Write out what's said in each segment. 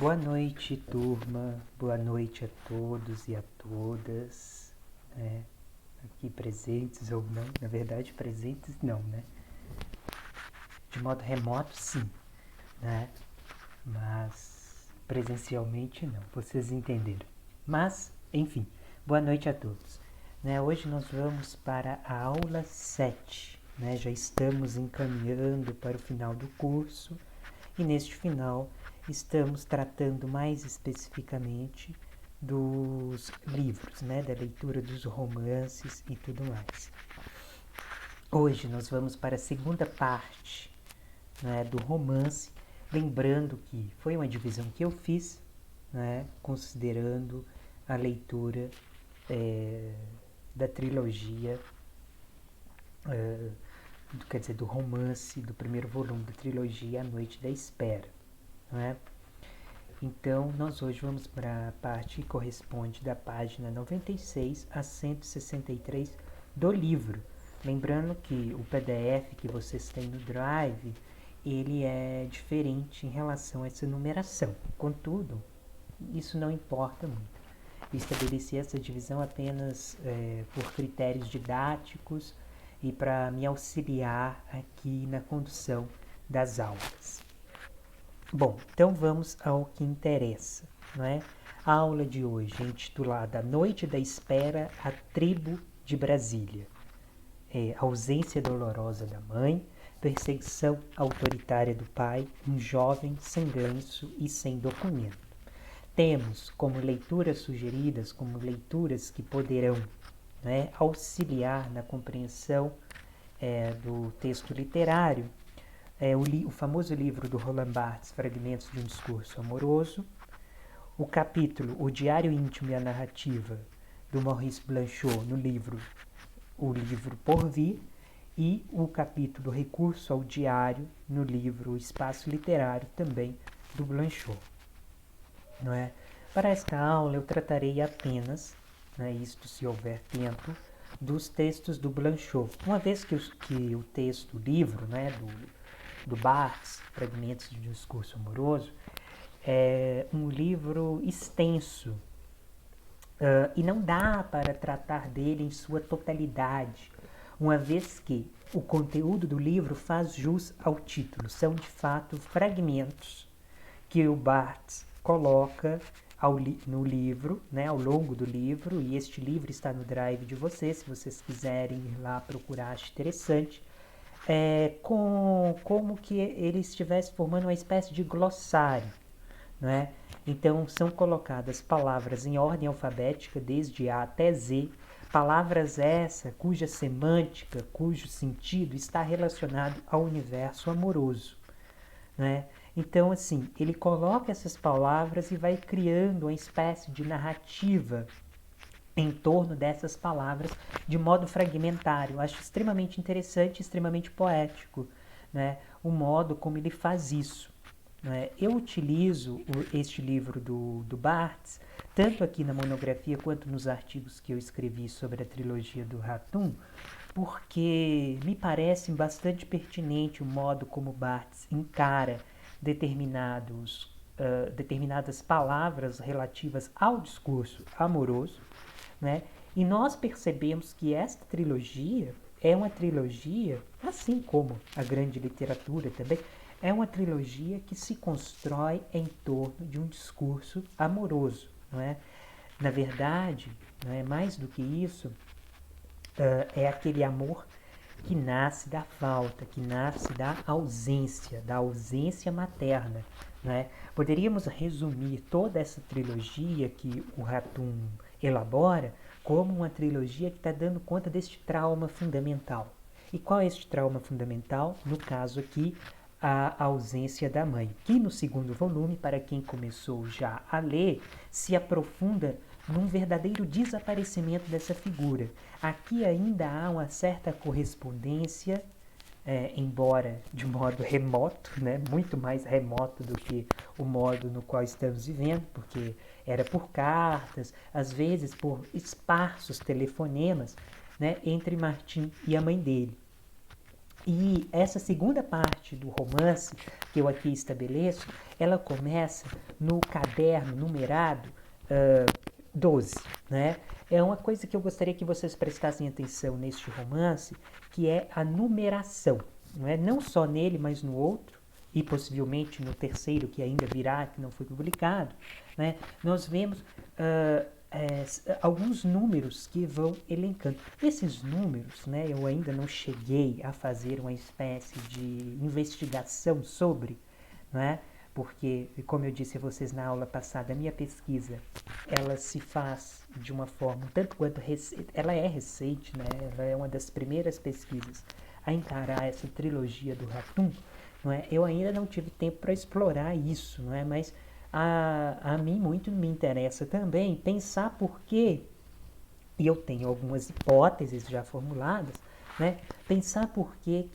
Boa noite, turma. Boa noite a todos e a todas, né? Aqui presentes ou não. Na verdade, presentes não, né? De modo remoto, sim, né? Mas presencialmente não. Vocês entenderam. Mas, enfim, boa noite a todos. Né? Hoje nós vamos para a aula 7. Né? Já estamos encaminhando para o final do curso. E neste final estamos tratando mais especificamente dos livros, né, da leitura dos romances e tudo mais. Hoje nós vamos para a segunda parte, né, do romance, lembrando que foi uma divisão que eu fiz, né, considerando a leitura da trilogia, quer dizer, do romance do primeiro volume da trilogia A Noite da Espera. Né? Então, nós hoje vamos para a parte que corresponde da página 96 a 163 do livro. Lembrando que o PDF que vocês têm no Drive, ele é diferente em relação a essa numeração. Contudo, isso não importa muito. Eu estabeleci essa divisão apenas por critérios didáticos e para me auxiliar aqui na condução das aulas. Bom, então vamos ao que interessa, não é? A aula de hoje é intitulada A Noite da Espera, a Tribo de Brasília. Ausência dolorosa da mãe, perseguição autoritária do pai, um jovem sem lenço e sem documento. Temos como leituras sugeridas, como leituras que poderão, né, auxiliar na compreensão do texto literário, o famoso livro do Roland Barthes, Fragmentos de um Discurso Amoroso, o capítulo O Diário Íntimo e a Narrativa, do Maurice Blanchot, no livro O Livro por Vir, e o capítulo Recurso ao Diário, no livro Espaço Literário, também do Blanchot. Não é? Para esta aula eu tratarei apenas, né, isto se houver tempo, dos textos do Blanchot, uma vez que o texto, o livro, né, do Barthes, Fragmentos de um Discurso Amoroso, é um livro extenso e não dá para tratar dele em sua totalidade, uma vez que o conteúdo do livro faz jus ao título. São, de fato, fragmentos que o Barthes coloca no livro, né, ao longo do livro, e este livro está no drive de vocês, se vocês quiserem ir lá procurar, acho interessante, como que ele estivesse formando uma espécie de glossário, né? Então são colocadas palavras em ordem alfabética, desde A até Z, palavras essa cuja semântica, cujo sentido está relacionado ao universo amoroso, né? Então, assim, ele coloca essas palavras e vai criando uma espécie de narrativa em torno dessas palavras de modo fragmentário. Eu acho extremamente interessante, extremamente poético, né, o modo como ele faz isso. Né? Eu utilizo este livro do Barthes, tanto aqui na monografia quanto nos artigos que eu escrevi sobre a trilogia do Ratum, porque me parece bastante pertinente o modo como Barthes encara determinadas palavras relativas ao discurso amoroso, né? E nós percebemos que esta trilogia é uma trilogia, assim como a grande literatura também, é uma trilogia que se constrói em torno de um discurso amoroso, não é? Na verdade, não é mais do que isso, é aquele amor que nasce da falta, que nasce da ausência materna. Né? Poderíamos resumir toda essa trilogia que o Ratum elabora como uma trilogia que está dando conta deste trauma fundamental. E qual é este trauma fundamental? No caso aqui, a ausência da mãe, que no segundo volume, para quem começou já a ler, se aprofunda num verdadeiro desaparecimento dessa figura. Aqui ainda há uma certa correspondência, embora de modo remoto, né, muito mais remoto do que o modo no qual estamos vivendo, porque era por cartas, às vezes por esparsos telefonemas, né, entre Martim e a mãe dele. E essa segunda parte do romance que eu aqui estabeleço, ela começa no caderno numerado 12, né? É uma coisa que eu gostaria que vocês prestassem atenção neste romance, que é a numeração, não é? Não só nele, mas no outro, e possivelmente no terceiro que ainda virá, que não foi publicado, né? Nós vemos alguns números que vão elencando. Esses números, né, eu ainda não cheguei a fazer uma espécie de investigação sobre, né, porque, como eu disse a vocês na aula passada, a minha pesquisa, ela se faz de uma forma, tanto quanto ela é recente, né, ela é uma das primeiras pesquisas a encarar essa trilogia do Ratum, não é? Eu ainda não tive tempo para explorar isso, não é? Mas a mim muito me interessa também pensar por que, e eu tenho algumas hipóteses já formuladas, né? Pensar por que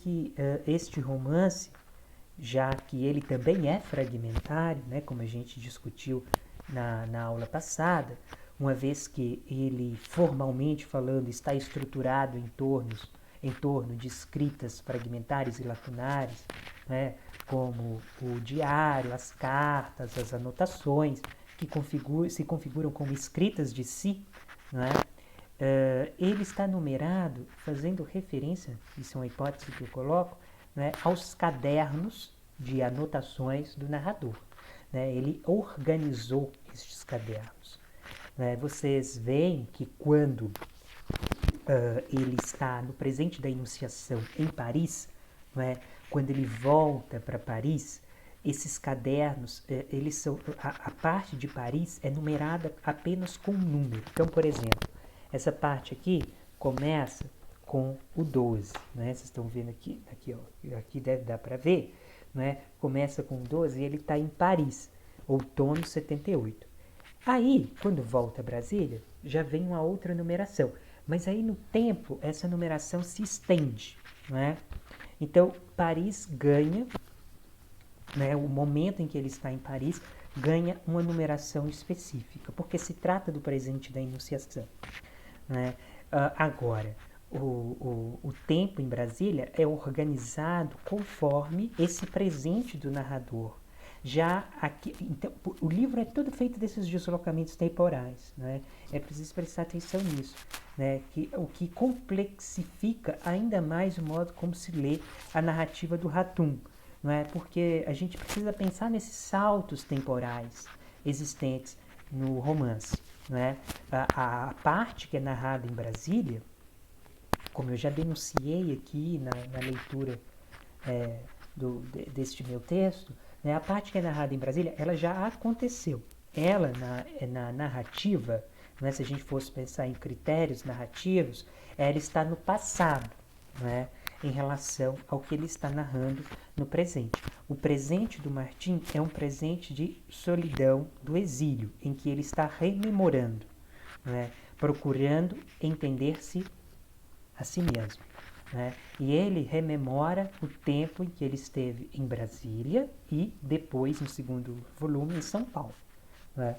este romance, já que ele também é fragmentário, né? Como a gente discutiu na aula passada, uma vez que ele, formalmente falando, está estruturado em torno de escritas fragmentares e lacunares, né, como o diário, as cartas, as anotações, que se configuram como escritas de si, né, ele está numerado fazendo referência, isso é uma hipótese que eu coloco, né, aos cadernos de anotações do narrador. Né? Ele organizou estes cadernos. Né? Vocês veem que quando ele está no presente da Enunciação em Paris, né? Quando ele volta para Paris, esses cadernos, eles são, a parte de Paris é numerada apenas com um número. Então, por exemplo, essa parte aqui começa com o 12, né? Vocês estão vendo aqui, aqui deve dar para ver, né? Começa com o 12 e ele está em Paris, outono 78. Aí, quando volta a Brasília, já vem uma outra numeração. Mas aí no tempo, essa numeração se estende, né? Então, Paris ganha, né, o momento em que ele está em Paris, ganha uma numeração específica, porque se trata do presente da Enunciação. Né? Agora, o tempo em Brasília é organizado conforme esse presente do narrador. Já aqui, então, o livro é todo feito desses deslocamentos temporais, né? É preciso prestar atenção nisso, né? O que complexifica ainda mais o modo como se lê a narrativa do Ratum, não é? Porque a gente precisa pensar nesses saltos temporais existentes no romance, não é? A parte que é narrada em Brasília, como eu já denunciei aqui na leitura deste meu texto, né, a parte que é narrada em Brasília, ela já aconteceu. Ela, na narrativa, né, se a gente fosse pensar em critérios narrativos, ela está no passado, né, em relação ao que ele está narrando no presente. O presente do Martim é um presente de solidão do exílio, em que ele está rememorando, né, procurando entender-se a si mesmo. Né? E ele rememora o tempo em que ele esteve em Brasília e depois, no segundo volume, em São Paulo. Né?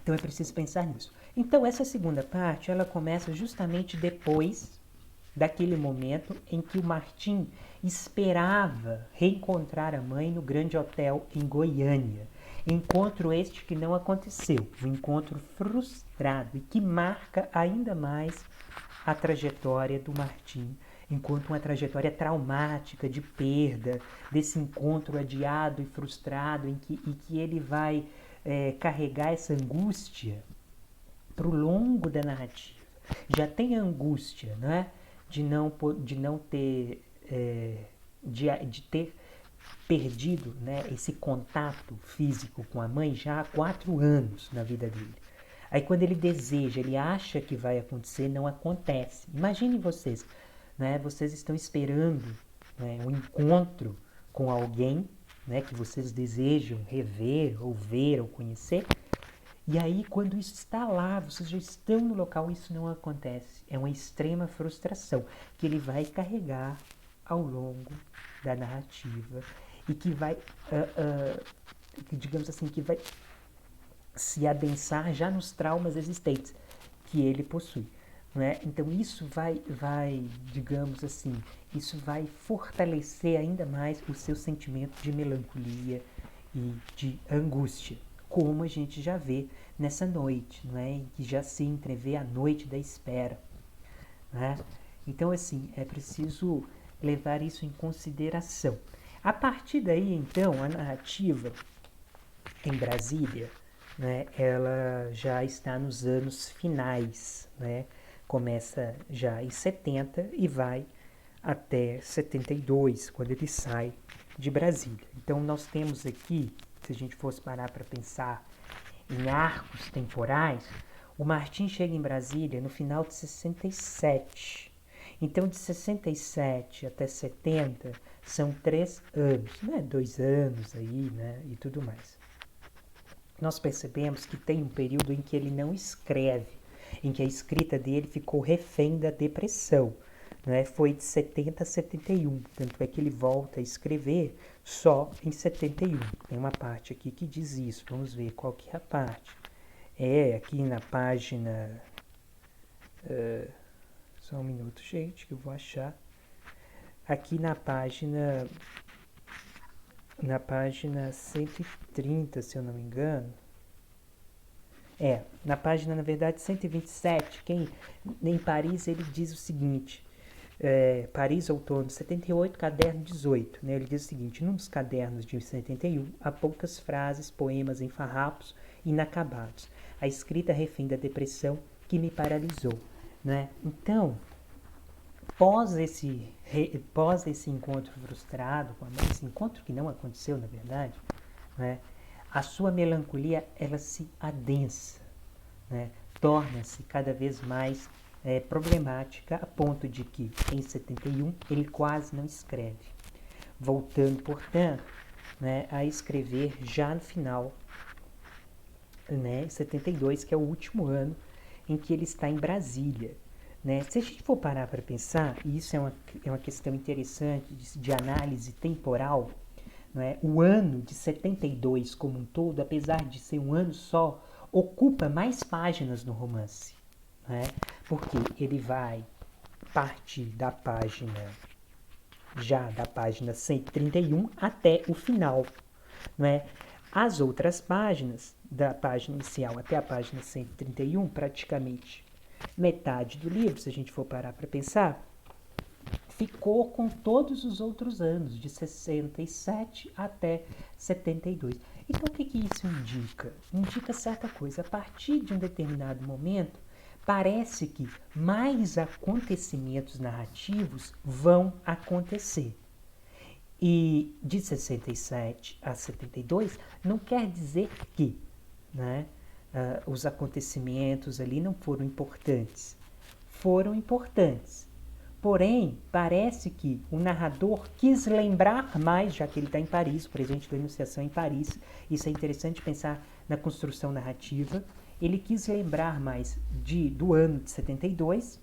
Então é preciso pensar nisso. Então essa segunda parte, ela começa justamente depois daquele momento em que o Martim esperava reencontrar a mãe no grande hotel em Goiânia. Encontro este que não aconteceu, um encontro frustrado e que marca ainda mais a trajetória do Martim, enquanto uma trajetória traumática de perda, desse encontro adiado e frustrado em que ele vai carregar essa angústia para o longo da narrativa. Já tem a angústia, né, de não ter de ter perdido, né, esse contato físico com a mãe já há 4 anos na vida dele. Aí quando ele deseja, ele acha que vai acontecer, não acontece. Imaginem vocês, né, vocês estão esperando, né, um encontro com alguém, né, que vocês desejam rever, ou ver, ou conhecer. E aí, quando isso está lá, vocês já estão no local, isso não acontece. É uma extrema frustração que ele vai carregar ao longo da narrativa e que vai, digamos assim, que vai se adensar já nos traumas existentes que ele possui. né? Então isso vai, digamos assim, isso vai fortalecer ainda mais o seu sentimento de melancolia e de angústia, como a gente já vê nessa noite, né? Que já se entrevê a noite da espera, né? Então, assim, é preciso levar isso em consideração. A partir daí, então, a narrativa em Brasília, né, ela já está nos anos finais, né? Começa já em 70 e vai até 72, quando ele sai de Brasília. Então, nós temos aqui, se a gente fosse parar para pensar em arcos temporais, o Martim chega em Brasília no final de 67. Então, de 67 até 70 são 3 anos, né? 2 anos aí, né? E tudo mais. Nós percebemos que tem um período em que ele não escreve, em que a escrita dele ficou refém da depressão. Né? Foi de 70 a 71, tanto é que ele volta a escrever só em 71. Tem uma parte aqui que diz isso, vamos ver qual que é a parte. É aqui na página... só um minuto, gente, que eu vou achar. Aqui na página 130, se eu não me engano. Na página, na verdade, 127, em Paris, ele diz o seguinte, Paris, outono 78, caderno 18, né? Ele diz o seguinte: num dos cadernos de 71, há poucas frases, poemas em farrapos inacabados, a escrita refém da depressão que me paralisou, né? Então, pós esse encontro frustrado com a mãe, esse encontro que não aconteceu, na verdade, né? A sua melancolia, ela se adensa, né? Torna-se cada vez mais problemática, a ponto de que, em 71, ele quase não escreve, voltando, portanto, né, a escrever já no final, né, 72, que é o último ano em que ele está em Brasília. Né? Se a gente for parar para pensar, e isso é uma questão interessante de análise temporal, né? O ano de 72 como um todo, apesar de ser um ano só, ocupa mais páginas no romance, né? Porque ele vai partir da página 131 até o final, né? As outras páginas, da página inicial até a página 131, praticamente metade do livro, se a gente for parar para pensar, ficou com todos os outros anos, de 67 até 72. Então, o que isso indica? Indica certa coisa. A partir de um determinado momento, parece que mais acontecimentos narrativos vão acontecer. E de 67 a 72 não quer dizer que, né, os acontecimentos ali não foram importantes. Foram importantes. Porém, parece que o narrador quis lembrar mais, já que ele está em Paris, o presente da Anunciação em Paris. Isso é interessante pensar na construção narrativa. Ele quis lembrar mais do ano de 72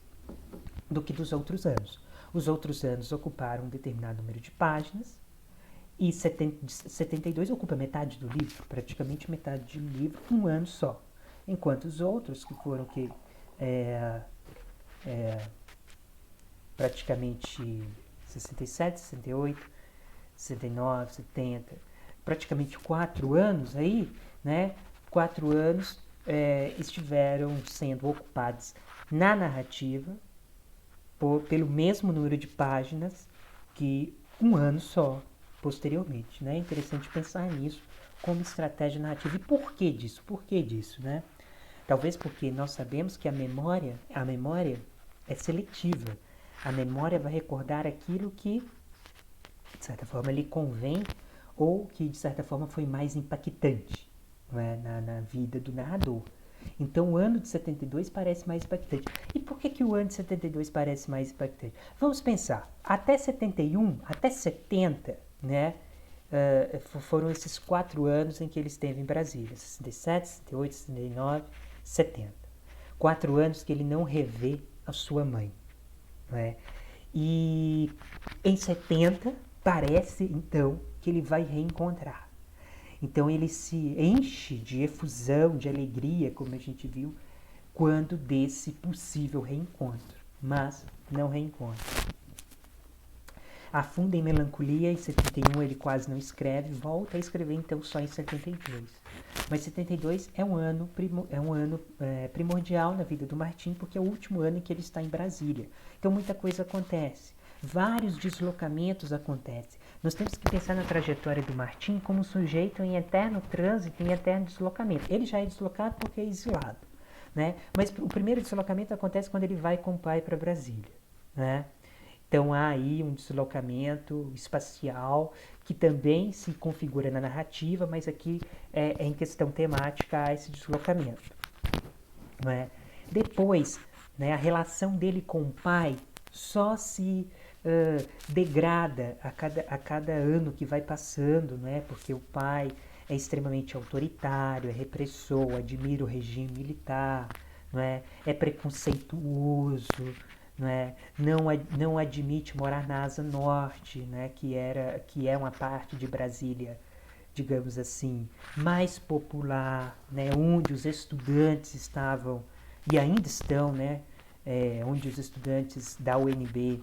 do que dos outros anos. Os outros anos ocuparam um determinado número de páginas e 72 ocupa metade do livro, praticamente metade do livro, um ano só. Enquanto os outros, que foram praticamente 67, 68, 69, 70, praticamente 4 anos aí, né? 4 anos estiveram sendo ocupados na narrativa pelo mesmo número de páginas que um ano só posteriormente, né? É interessante pensar nisso como estratégia narrativa. E por que disso? Por que disso, né? Talvez porque nós sabemos que a memória é seletiva. A memória vai recordar aquilo que, de certa forma, lhe convém ou que, de certa forma, foi mais impactante, não é? na vida do narrador. Então, o ano de 72 parece mais impactante. E por que o ano de 72 parece mais impactante? Vamos pensar. Até 71, até 70, né? Foram esses 4 anos em que ele esteve em Brasília. 67, 68, 69, 70. 4 anos que ele não revê a sua mãe. Né? E em 70 parece então que ele vai reencontrar. Então ele se enche de efusão, de alegria, como a gente viu, quando desse possível reencontro, mas não reencontra. Afunda em melancolia, em 71 ele quase não escreve, volta a escrever então só em 72. Mas 72 é um ano primordial na vida do Martim, porque é o último ano em que ele está em Brasília. Então muita coisa acontece, vários deslocamentos acontecem. Nós temos que pensar na trajetória do Martim como um sujeito em eterno trânsito, em eterno deslocamento. Ele já é deslocado porque é exilado, né? Mas o primeiro deslocamento acontece quando ele vai com o pai para Brasília, né? Então há aí um deslocamento espacial que também se configura na narrativa, mas aqui em questão temática há esse deslocamento. Não é? Depois, né, a relação dele com o pai só se degrada a cada ano que vai passando, né, porque o pai é extremamente autoritário, é repressor, admira o regime militar, não é preconceituoso, não admite morar na Asa Norte, né, que é uma parte de Brasília, digamos assim, mais popular, né, onde os estudantes estavam e ainda estão, né, onde os estudantes da UNB,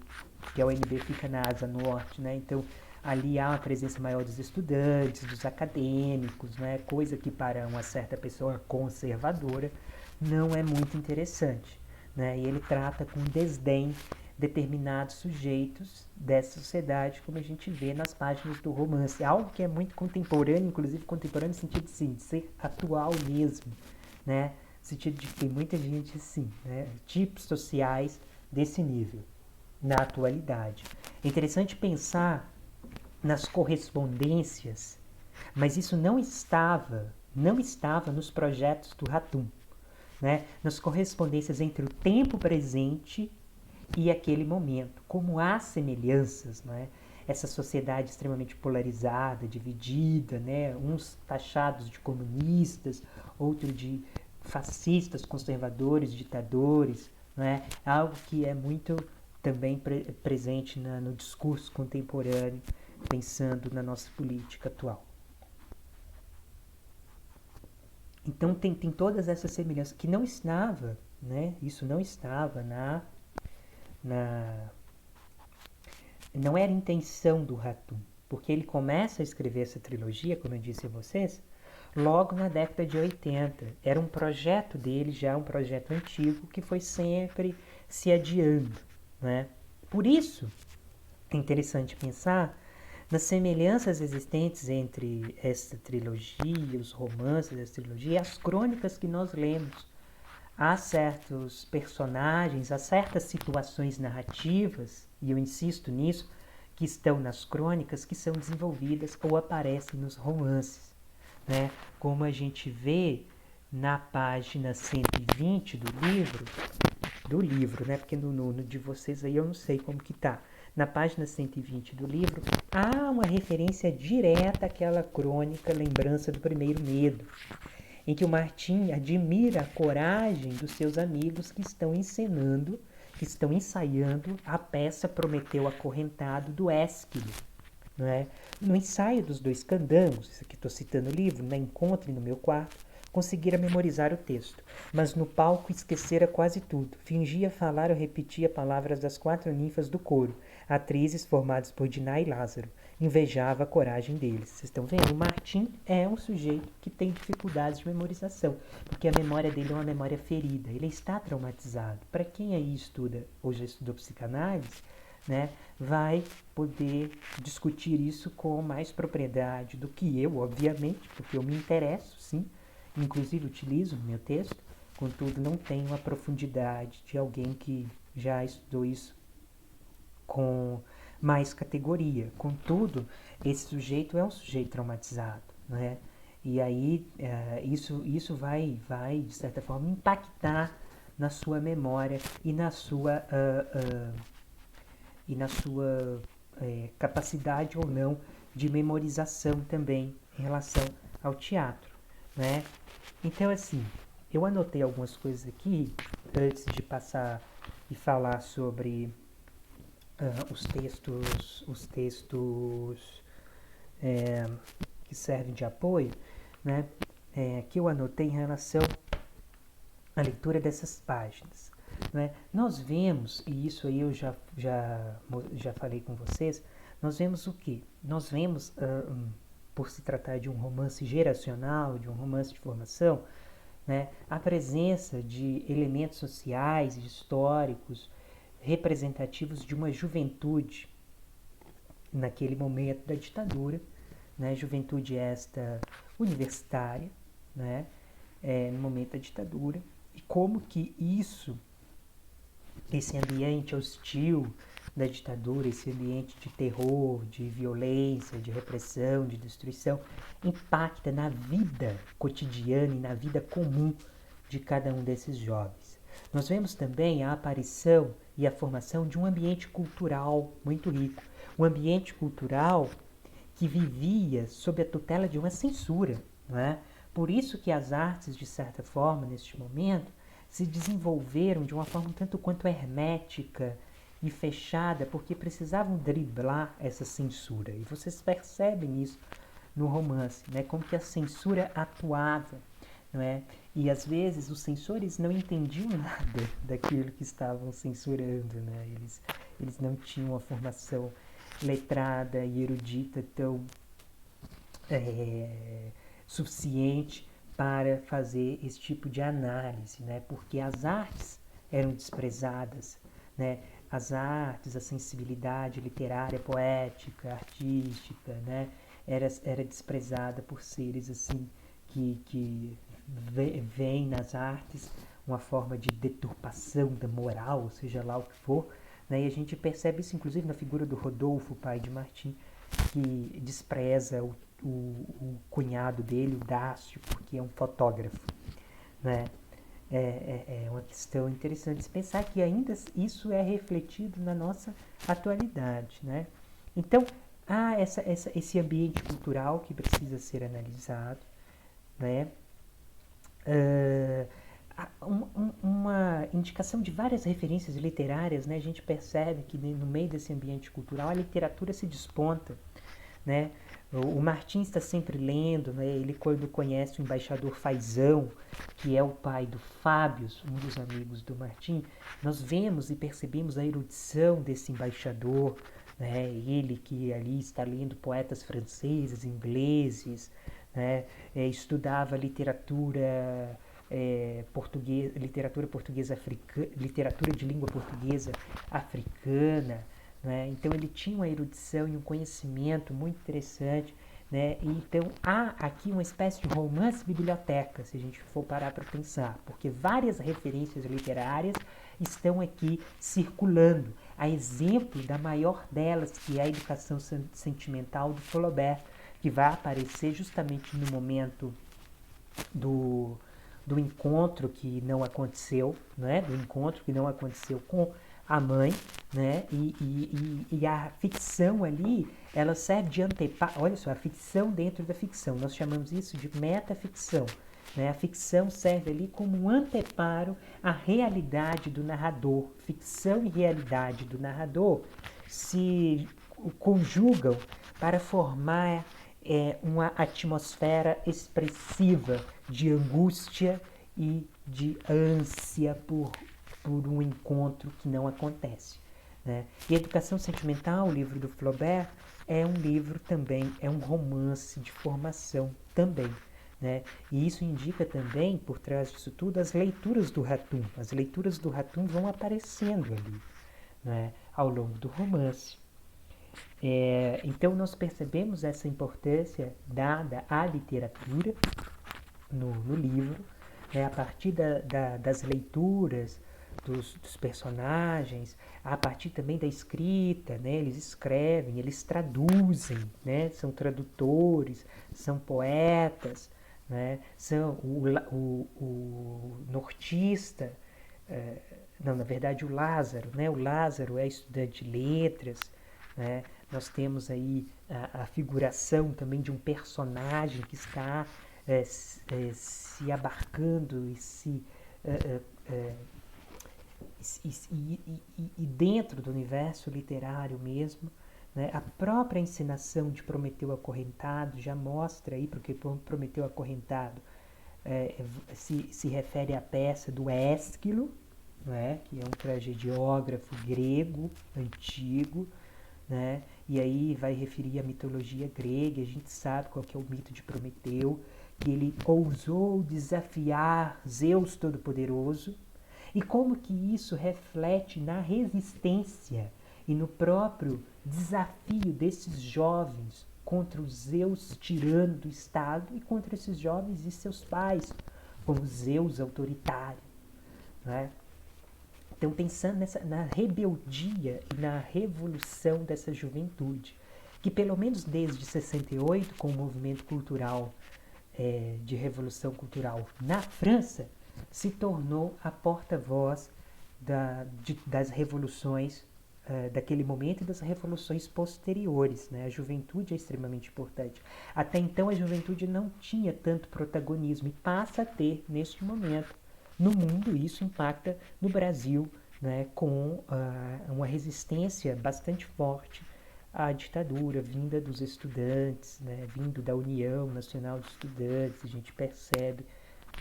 que a UNB fica na Asa Norte, né, então ali há uma presença maior dos estudantes, dos acadêmicos, né, coisa que para uma certa pessoa conservadora não é muito interessante. Né? E ele trata com desdém determinados sujeitos dessa sociedade, como a gente vê nas páginas do romance. Algo que é muito contemporâneo, inclusive contemporâneo no sentido de ser atual mesmo, né? No sentido de que tem muita gente assim, né? Tipos sociais desse nível na atualidade. É interessante pensar nas correspondências, mas isso não estava nos projetos do Ratum. Né, nas correspondências entre o tempo presente e aquele momento. Como há semelhanças, né? Essa sociedade extremamente polarizada, dividida, né? Uns taxados de comunistas, outros de fascistas, conservadores, ditadores, né? Algo que é muito também presente no discurso contemporâneo, pensando na nossa política atual. Então tem todas essas semelhanças que não estava, né? Isso não estava não era intenção do Ratum, porque ele começa a escrever essa trilogia, como eu disse a vocês, logo na década de 80. Era um projeto dele, já um projeto antigo, que foi sempre se adiando, né? Por isso, é interessante pensar nas semelhanças existentes entre essa trilogia, os romances dessa trilogia e as crônicas que nós lemos. Há certos personagens, há certas situações narrativas, e eu insisto nisso, que estão nas crônicas, que são desenvolvidas ou aparecem nos romances. Né? Como a gente vê na página 120 do livro, né? Porque no de vocês aí eu não sei como que tá. Na página 120 do livro, há uma referência direta àquela crônica Lembrança do Primeiro Medo, em que o Martim admira a coragem dos seus amigos que estão encenando, que estão ensaiando a peça Prometeu Acorrentado do Ésquilo. Não é? No ensaio dos dois candangos, isso aqui estou citando o livro, né? Encontre no meu quarto, conseguira memorizar o texto, mas no palco esquecera quase tudo. Fingia falar ou repetia palavras das 4 ninfas do coro, atrizes formadas por Diná e Lázaro. Invejava a coragem deles. Vocês estão vendo? O Martim é um sujeito que tem dificuldades de memorização, porque a memória dele é uma memória ferida. Ele está traumatizado. Para quem aí estuda, ou já estudou psicanálise, né, vai poder discutir isso com mais propriedade do que eu, obviamente, porque eu me interesso, sim, inclusive utilizo no meu texto, contudo não tenho a profundidade de alguém que já estudou isso com mais categoria. Contudo, esse sujeito é um sujeito traumatizado, né? E aí isso vai, de certa forma, impactar na sua memória e na sua capacidade ou não de memorização também em relação ao teatro, né? Então, assim, eu anotei algumas coisas aqui antes de passar e falar sobre os textos que servem de apoio, né? Que eu anotei em relação a leitura dessas páginas. Né? Nós vemos, e isso aí eu já falei com vocês, nós vemos o quê? Nós vemos, por se tratar de um romance geracional, de um romance de formação, né, a presença de elementos sociais e históricos representativos de uma juventude naquele momento da ditadura, né, juventude esta universitária, né, no momento da ditadura, e como que esse ambiente hostil da ditadura, esse ambiente de terror, de violência, de repressão, de destruição, impacta na vida cotidiana e na vida comum de cada um desses jovens. Nós vemos também a aparição e a formação de um ambiente cultural muito rico, um ambiente cultural que vivia sob a tutela de uma censura, não é? Por isso que as artes, de certa forma, neste momento, se desenvolveram de uma forma um tanto quanto hermética e fechada, porque precisavam driblar essa censura. E vocês percebem isso no romance, né? Como que a censura atuava, não é? E às vezes os censores não entendiam nada daquilo que estavam censurando, né? Eles não tinham uma formação letrada e erudita tão suficiente para fazer esse tipo de análise, né? Porque as artes eram desprezadas, né? As artes, a sensibilidade literária, poética, artística, né? Era desprezada por seres assim que veem nas artes uma forma de deturpação da moral, seja lá o que for, né? E a gente percebe isso inclusive na figura do Rodolfo, pai de Martim, que despreza o cunhado dele, o Dácio, porque é um fotógrafo, né? É uma questão interessante de se pensar que ainda isso é refletido na nossa atualidade, né? Então, há esse ambiente cultural que precisa ser analisado, né? Uma indicação de várias referências literárias, né? A gente percebe que no meio desse ambiente cultural a literatura se desponta, né? O Martins está sempre lendo, né? Ele quando conhece o embaixador Fazão, que é o pai do Fábio, um dos amigos do Martim, nós vemos e percebemos a erudição desse embaixador, né? Ele que ali está lendo poetas franceses, ingleses, né? Estudava literatura literatura portuguesa africana, literatura de língua portuguesa africana, né? Então ele tinha uma erudição e um conhecimento muito interessante, né? E então há aqui uma espécie de romance-biblioteca, se a gente for parar para pensar, porque várias referências literárias estão aqui circulando, a exemplo da maior delas, que é a Educação Sentimental do Flaubert, que vai aparecer justamente no momento do encontro que não aconteceu, né? Do encontro que não aconteceu com a mãe, né? E a ficção ali, ela serve de anteparo. Olha só, a ficção dentro da ficção. Nós chamamos isso de metaficção. Né? A ficção serve ali como um anteparo à realidade do narrador. Ficção e realidade do narrador se conjugam para formar uma atmosfera expressiva de angústia e de ânsia por um encontro que não acontece. Né? E Educação Sentimental, o livro do Flaubert, é um livro também, é um romance de formação também. Né? E isso indica também, por trás disso tudo, as leituras do Ratum. As leituras do Ratum vão aparecendo ali, né? Ao longo do romance. Então nós percebemos essa importância dada à literatura no livro, né, a partir das leituras dos personagens, a partir também da escrita, né, eles escrevem, eles traduzem, né, são tradutores, são poetas, né, são o nortista, não, na verdade o Lázaro, né, o Lázaro é estudante de letras, né, nós temos aí a figuração também de um personagem que está se abarcando e dentro do universo literário mesmo, né, a própria encenação de Prometeu Acorrentado já mostra aí, porque Prometeu Acorrentado se refere à peça do Ésquilo, não é? Que é um tragediógrafo grego antigo, né? E aí vai referir à mitologia grega. A gente sabe qual que é o mito de Prometeu, que ele ousou desafiar Zeus Todo-Poderoso, e como que isso reflete na resistência e no próprio desafio desses jovens contra o Zeus tirano do Estado e contra esses jovens e seus pais, como Zeus autoritário, né? Então, pensando na rebeldia e na revolução dessa juventude, que pelo menos desde 68, com o movimento cultural de revolução cultural na França, se tornou a porta-voz das revoluções daquele momento e das revoluções posteriores, né? A juventude é extremamente importante. Até então a juventude não tinha tanto protagonismo e passa a ter neste momento. No mundo isso impacta no Brasil, né, com uma resistência bastante forte à ditadura vinda dos estudantes, né, vindo da União Nacional de Estudantes. A gente percebe,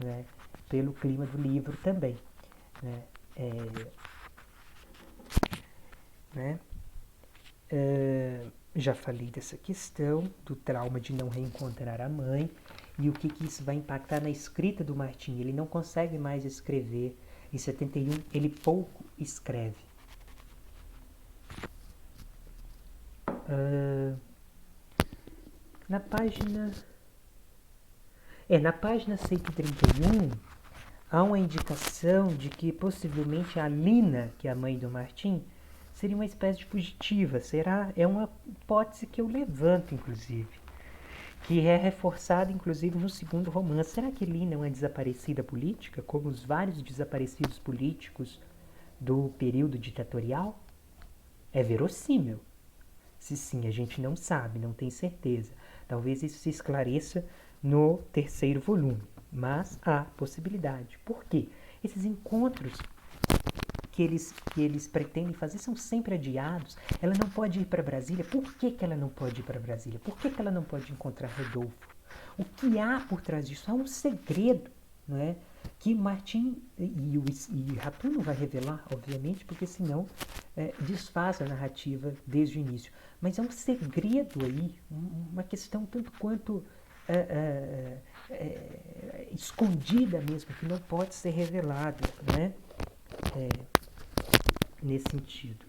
né, pelo clima do livro também, né? Já falei dessa questão do trauma de não reencontrar a mãe e o que isso vai impactar na escrita do Martim. Ele não consegue mais escrever. Em 71, ele pouco escreve. Na página 131, há uma indicação de que possivelmente a Lina, que é a mãe do Martim, seria uma espécie de fugitiva. É uma hipótese que eu levanto, inclusive, que é reforçada, inclusive, no segundo romance. Será que Lina é uma desaparecida política, como os vários desaparecidos políticos do período ditatorial? É verossímil. Se sim, a gente não sabe, não tem certeza. Talvez isso se esclareça no terceiro volume, mas há possibilidade. Por quê? Esses encontros que eles pretendem fazer são sempre adiados. Ela não pode ir para Brasília. Por que ela não pode ir para Brasília? Por que ela não pode encontrar Rodolfo? O que há por trás disso? Há um segredo, não é? Que Martim e Ratum não vai revelar, obviamente, porque senão desfaz a narrativa desde o início. Mas é um segredo aí, uma questão tanto quanto escondida mesmo, que não pode ser revelada, né? Nesse sentido.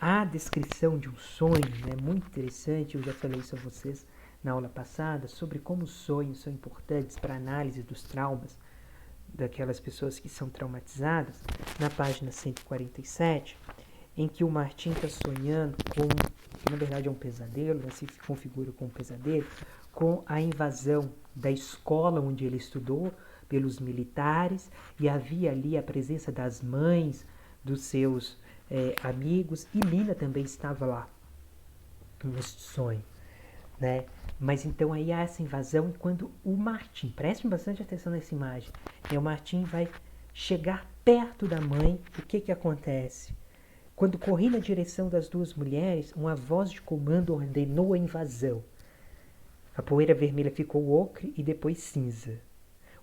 A descrição de um sonho, né, muito interessante. Eu já falei isso a vocês na aula passada, sobre como os sonhos são importantes para a análise dos traumas daquelas pessoas que são traumatizadas. Na página 147, em que o Martim está sonhando com, que na verdade é um pesadelo, né, se configura como um pesadelo, com a invasão da escola onde ele estudou pelos militares, e havia ali a presença das mães dos seus amigos, e Lina também estava lá nesse sonho, né? Mas então aí há essa invasão, e quando o Martim, prestem bastante atenção nessa imagem, o Martim vai chegar perto da mãe, o que acontece? Quando corri na direção das duas mulheres, uma voz de comando ordenou a invasão. A poeira vermelha ficou ocre e depois cinza.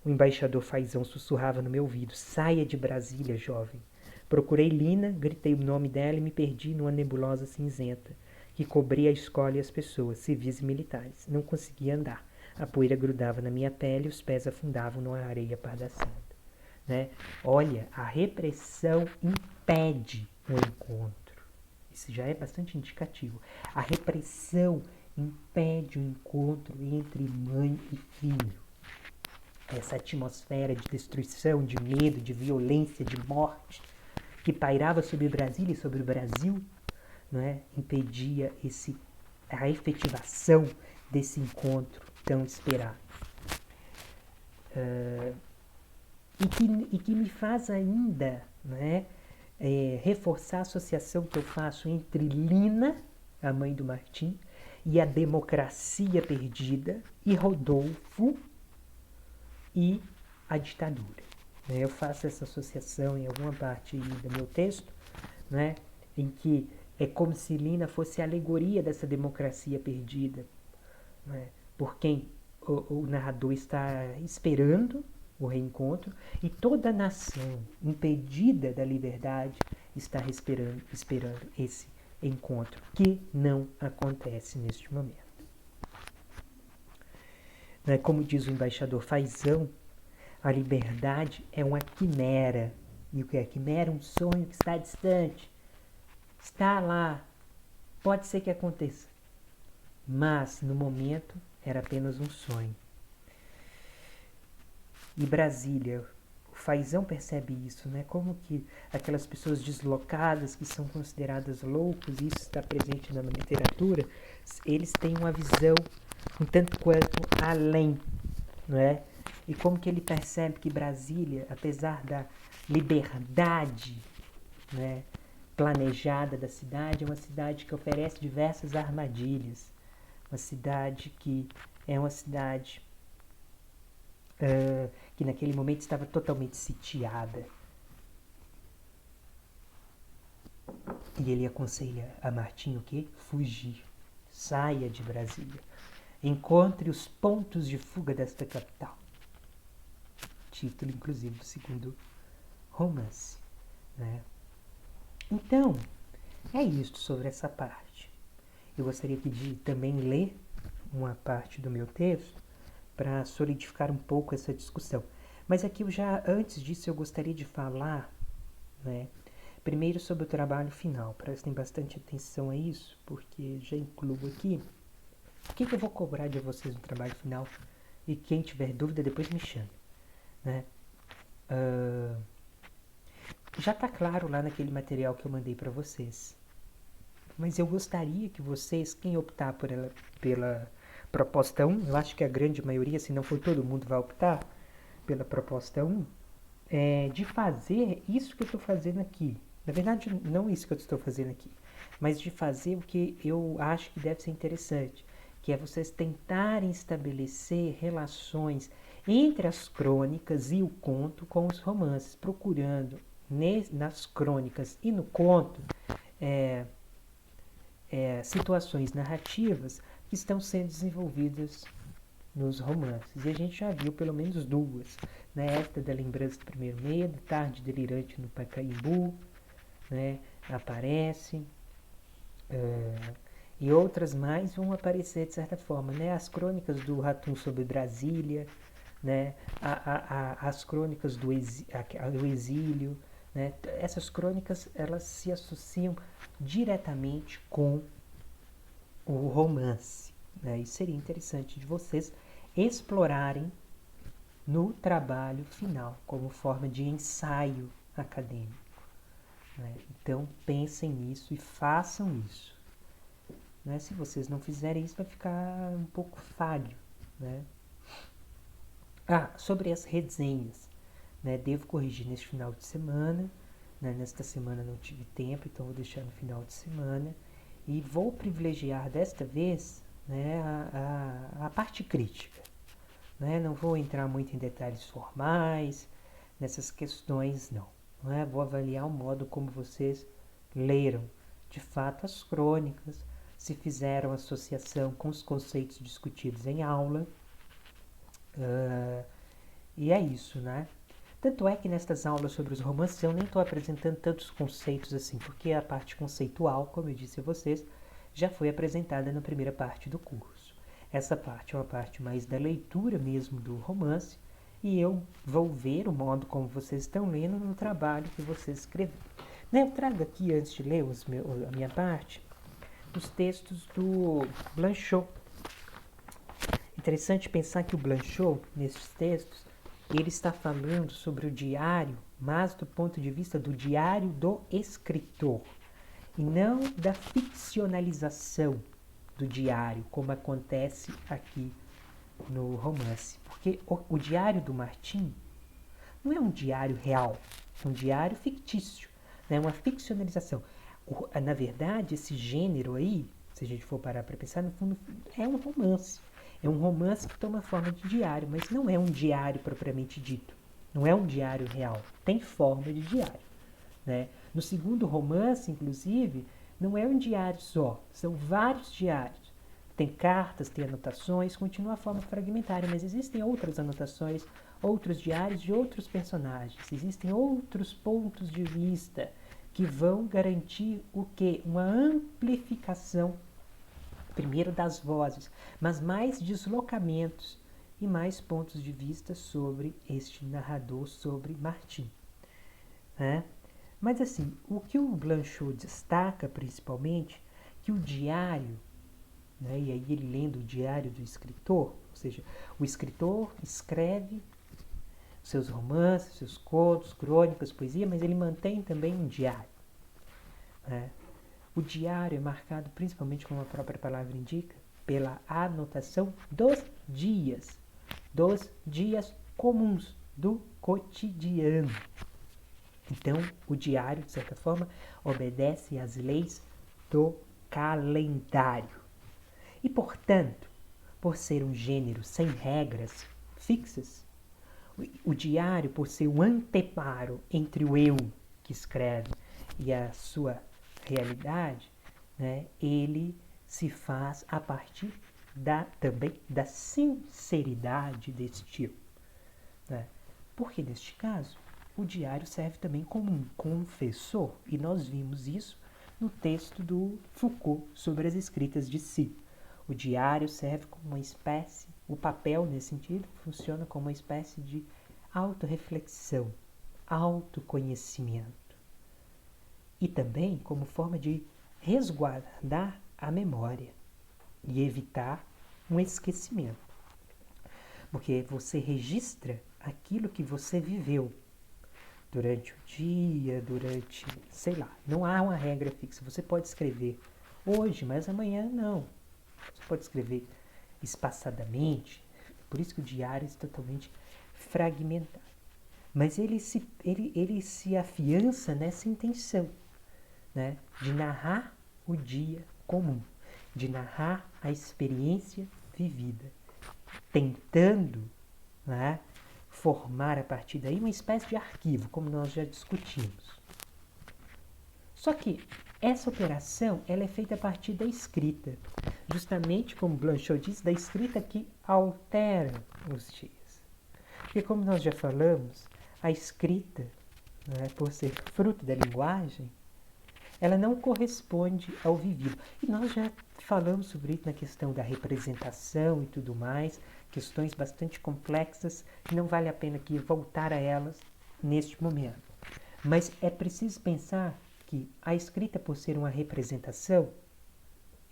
O embaixador Fazão sussurrava no meu ouvido: saia de Brasília, jovem. Procurei Lina, gritei o nome dela e me perdi numa nebulosa cinzenta que cobria a escola e as pessoas, civis e militares. Não conseguia andar. A poeira grudava na minha pele e os pés afundavam numa areia pardacenta. Né? Olha, a repressão impede o encontro. Isso já é bastante indicativo. A repressão impede o encontro entre mãe e filho. Essa atmosfera de destruição, de medo, de violência, de morte, que pairava sobre Brasília e sobre o Brasil, né, impedia a efetivação desse encontro tão esperado. E que me faz ainda, né, reforçar a associação que eu faço entre Lina, a mãe do Martim, e a democracia perdida, e Rodolfo e a ditadura. Eu faço essa associação em alguma parte do meu texto, né, em que é como se Lina fosse a alegoria dessa democracia perdida, né, por quem o narrador está esperando o reencontro e toda a nação impedida da liberdade está esperando esse encontro, que não acontece neste momento. Como diz o embaixador Faisão, a liberdade é uma quimera. E o que é quimera? Um sonho que está distante. Está lá. Pode ser que aconteça. Mas, no momento, era apenas um sonho. E Brasília, o Faisão percebe isso, né? Como que aquelas pessoas deslocadas, que são consideradas loucos, isso está presente na literatura, eles têm uma visão um tanto quanto além, não é? E como que ele percebe que Brasília, apesar da liberdade, né, planejada da cidade, é uma cidade que oferece diversas armadilhas, uma cidade que é uma cidade que naquele momento estava totalmente sitiada. E ele aconselha a Martim o quê? Fugir. Saia de Brasília. Encontre os pontos de fuga desta capital. Título, inclusive, do segundo romance. Né? Então, é isso sobre essa parte. Eu gostaria de também ler uma parte do meu texto para solidificar um pouco essa discussão. Mas aqui antes disso, eu gostaria de falar, né, primeiro sobre o trabalho final. Prestem bastante atenção a isso, porque já incluo aqui. O que eu vou cobrar de vocês no trabalho final? E quem tiver dúvida, depois me chame. Né? Já está claro lá naquele material que eu mandei para vocês. Mas eu gostaria que vocês, quem optar pela proposta 1, eu acho que a grande maioria, se não for todo mundo, vai optar pela proposta 1, de fazer isso que eu estou fazendo aqui. Na verdade, não isso que eu estou fazendo aqui, mas de fazer o que eu acho que deve ser interessante, que é vocês tentarem estabelecer relações entre as crônicas e o conto com os romances, procurando nas crônicas e no conto situações narrativas que estão sendo desenvolvidas nos romances. E a gente já viu pelo menos duas. Né? Esta da Lembrança do Primeiro Medo, Tarde Delirante no Pacaembu, né? Aparece. E outras mais vão aparecer de certa forma. Né? As crônicas do Ratum sobre Brasília, né? As crônicas do exílio. Né? Essas crônicas elas se associam diretamente com o romance. Né? E seria interessante de vocês explorarem no trabalho final, como forma de ensaio acadêmico. Né? Então pensem nisso e façam isso. Né? Se vocês não fizerem isso, vai ficar um pouco falho. Né? Sobre as resenhas. Né? Devo corrigir neste final de semana. Né? Nesta semana não tive tempo, então vou deixar no final de semana. E vou privilegiar desta vez, né, a parte crítica. Né? Não vou entrar muito em detalhes formais, nessas questões não. Né? Vou avaliar o modo como vocês leram, de fato, as crônicas, se fizeram associação com os conceitos discutidos em aula. E é isso, né? Tanto é que nestas aulas sobre os romances eu nem estou apresentando tantos conceitos assim, porque a parte conceitual, como eu disse a vocês, já foi apresentada na primeira parte do curso. Essa parte é uma parte mais da leitura mesmo do romance, e eu vou ver o modo como vocês estão lendo no trabalho que vocês escreveram. Eu trago aqui, antes de ler a minha parte, os textos do Blanchot. Interessante pensar que o Blanchot, nesses textos, ele está falando sobre o diário, mas do ponto de vista do diário do escritor, e não da ficcionalização do diário, como acontece aqui no romance. Porque o diário do Martim não é um diário real, é um diário fictício, é uma ficcionalização. Na verdade, esse gênero aí, se a gente for parar para pensar, no fundo é um romance. É um romance que toma forma de diário, mas não é um diário propriamente dito. Não é um diário real. Tem forma de diário. Né? No segundo romance, inclusive, não é um diário só. São vários diários. Tem cartas, tem anotações, continua a forma fragmentária, mas existem outras anotações, outros diários de outros personagens, existem outros pontos de vista que vão garantir o quê? Uma amplificação, primeiro das vozes, mas mais deslocamentos e mais pontos de vista sobre este narrador, sobre Martim. Né? Mas assim, o que o Blanchot destaca principalmente, que o diário, né, e aí ele lendo o diário do escritor, ou seja, o escritor escreve seus romances, seus contos, crônicas, poesia, mas ele mantém também um diário. Né? O diário é marcado principalmente, como a própria palavra indica, pela anotação dos dias comuns, do cotidiano. Então, o diário, de certa forma, obedece às leis do calendário. E, portanto, por ser um gênero sem regras fixas, o diário, por ser um anteparo entre o eu que escreve e a sua realidade, né, ele se faz a partir também da sinceridade desse tipo. Né? Porque, neste caso, o diário serve também como um confessor, e nós vimos isso no texto do Foucault sobre as escritas de si. O diário serve como uma espécie, o papel nesse sentido funciona como uma espécie de autorreflexão, autoconhecimento. E também como forma de resguardar a memória e evitar um esquecimento. Porque você registra aquilo que você viveu durante o dia, sei lá, não há uma regra fixa. Você pode escrever hoje, mas amanhã não. Você pode escrever espaçadamente, por isso que o diário é totalmente fragmentado. Mas ele se afiança nessa intenção, né, de narrar o dia comum, de narrar a experiência vivida, tentando, né, formar a partir daí uma espécie de arquivo, como nós já discutimos. Só que essa operação ela é feita a partir da escrita, justamente como Blanchot diz, da escrita que altera os dias. Porque como nós já falamos, a escrita, né, por ser fruto da linguagem, ela não corresponde ao vivido. E nós já falamos sobre isso na questão da representação e tudo mais, questões bastante complexas, que não vale a pena aqui voltar a elas neste momento. Mas é preciso pensar que a escrita, por ser uma representação,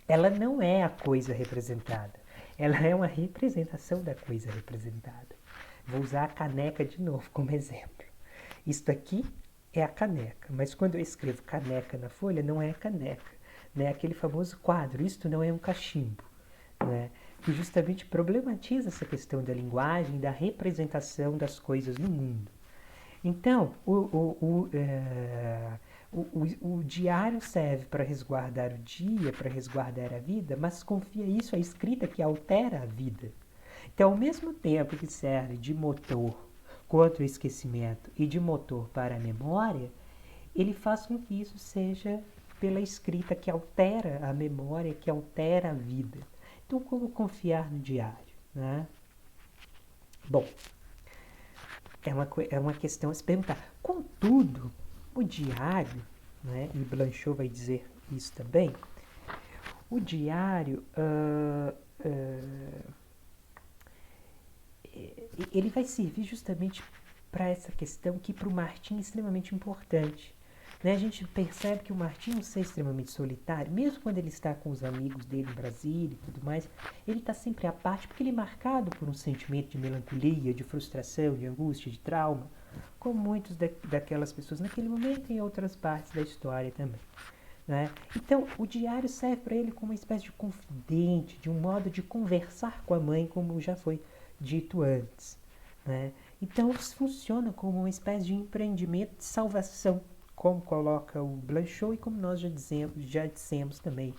ela não é a coisa representada. Ela é uma representação da coisa representada. Vou usar a caneca de novo como exemplo. Isto aqui é a caneca, mas quando eu escrevo caneca na folha, não é a caneca, né? Aquele famoso quadro, isto não é um cachimbo, né? Que justamente problematiza essa questão da linguagem, da representação das coisas no mundo. Então, o diário serve para resguardar o dia, para resguardar a vida, mas confia isso à escrita que altera a vida. Então, ao mesmo tempo que serve de motor contra o esquecimento e de motor para a memória, ele faz com que isso seja pela escrita que altera a memória, que altera a vida. Então, como confiar no diário? Né? Bom, é uma questão a se perguntar. Contudo, o diário, né, e Blanchot vai dizer isso também, o diário ele vai servir justamente para essa questão que para o Martim é extremamente importante. Né? A gente percebe que o Martim, não ser extremamente solitário, mesmo quando ele está com os amigos dele em Brasília e tudo mais, ele está sempre à parte porque ele é marcado por um sentimento de melancolia, de frustração, de angústia, de trauma, como muitos daquelas pessoas naquele momento e em outras partes da história também. Né? Então, o diário serve para ele como uma espécie de confidente, de um modo de conversar com a mãe, como já foi dito antes. Né? Então, isso funciona como uma espécie de empreendimento de salvação, como coloca o Blanchot e como nós já dissemos também,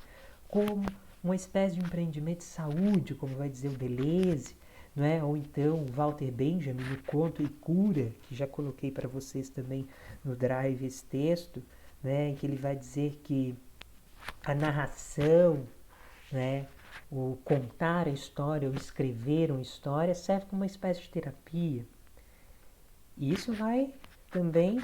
como uma espécie de empreendimento de saúde, como vai dizer o Deleuze, não é? Ou então o Walter Benjamin no Conto e Cura, que já coloquei para vocês também no Drive esse texto, né? Em que ele vai dizer que a narração, né, o contar a história, ou escrever uma história, serve como uma espécie de terapia. E isso vai também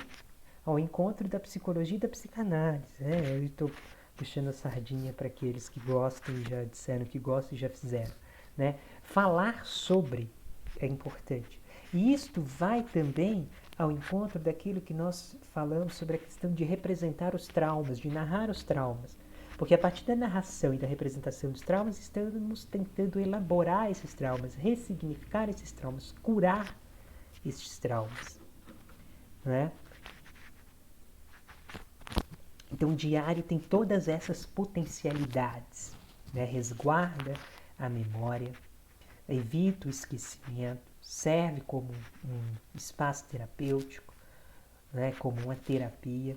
ao encontro da psicologia e da psicanálise. Eu estou puxando a sardinha para aqueles que gostam e já disseram que gostam e já fizeram. Né? Falar sobre é importante. E isto vai também ao encontro daquilo que nós falamos sobre a questão de representar os traumas, de narrar os traumas. Porque a partir da narração e da representação dos traumas, estamos tentando elaborar esses traumas, ressignificar esses traumas, curar esses traumas. Né? Então, o diário tem todas essas potencialidades. Né? Resguarda a memória, evita o esquecimento, serve como um espaço terapêutico, né? Como uma terapia,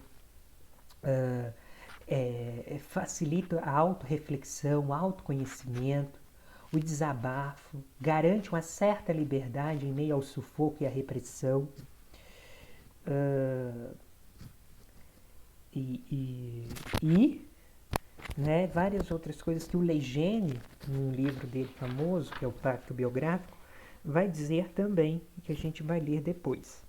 facilita a autorreflexão, o autoconhecimento, o desabafo, garante uma certa liberdade em meio ao sufoco e à repressão. Né, várias outras coisas que o Legene, num livro dele famoso, que é o Pacto Biográfico, vai dizer também, que a gente vai ler depois.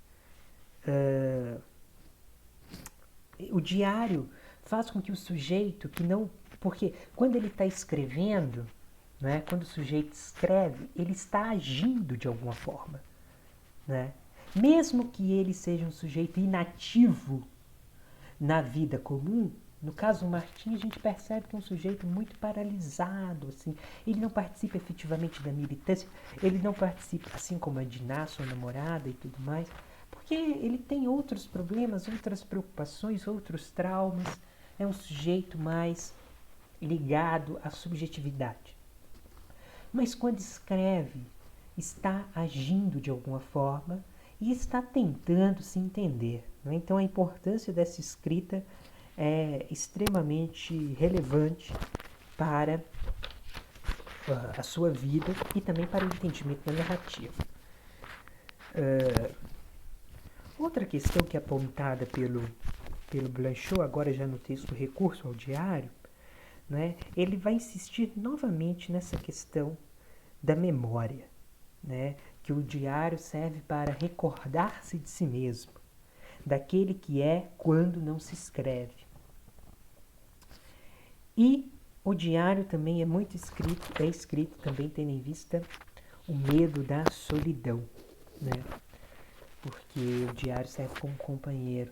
O diário faz com que o sujeito que não... Porque quando ele está escrevendo, né, quando o sujeito escreve, ele está agindo de alguma forma. Né? Mesmo que ele seja um sujeito inativo na vida comum, no caso do Martim, a gente percebe que é um sujeito muito paralisado, assim. Ele não participa efetivamente da militância, ele não participa, assim como a Diná, sua namorada e tudo mais, porque ele tem outros problemas, outras preocupações, outros traumas. É um sujeito mais ligado à subjetividade. Mas quando escreve, está agindo de alguma forma e está tentando se entender. Né? Então a importância dessa escrita é extremamente relevante para a sua vida e também para o entendimento da narrativa. Outra questão que é apontada pelo Blanchot, agora já no texto Recurso ao Diário, né, ele vai insistir novamente nessa questão da memória, né, que o diário serve para recordar-se de si mesmo, daquele que é quando não se escreve. E o diário também é muito escrito também tendo em vista o medo da solidão, né? Porque o diário serve como companheiro.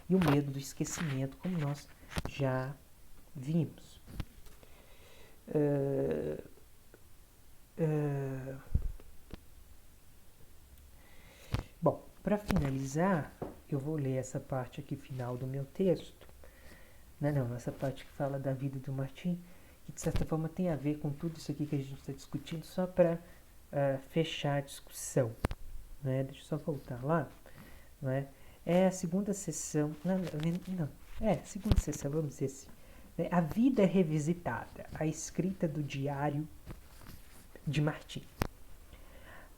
E o medo do esquecimento, como nós já vimos. Bom, para finalizar, eu vou ler essa parte aqui final do meu texto. Não, essa parte que fala da vida do Martim, que de certa forma tem a ver com tudo isso aqui que a gente está discutindo, só para fechar a discussão. Né? Deixa eu só voltar lá. Né? É a segunda sessão. Segunda sessão, vamos dizer assim. Né? A vida revisitada, a escrita do diário de Martim.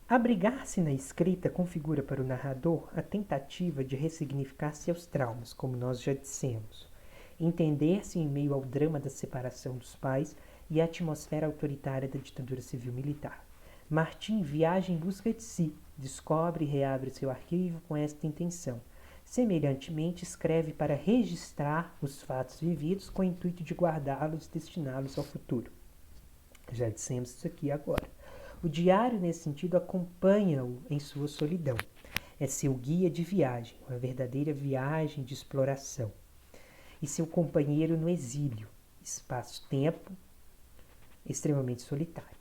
Abrigar-se na escrita configura para o narrador a tentativa de ressignificar seus traumas, como nós já dissemos. Entender-se em meio ao drama da separação dos pais e a atmosfera autoritária da ditadura civil-militar. Martim viaja em busca de si, descobre e reabre seu arquivo com esta intenção. Semelhantemente, escreve para registrar os fatos vividos com o intuito de guardá-los e destiná-los ao futuro. Já dissemos isso aqui agora. O diário, nesse sentido, acompanha-o em sua solidão. É seu guia de viagem, uma verdadeira viagem de exploração. E seu companheiro no exílio, espaço-tempo extremamente solitário.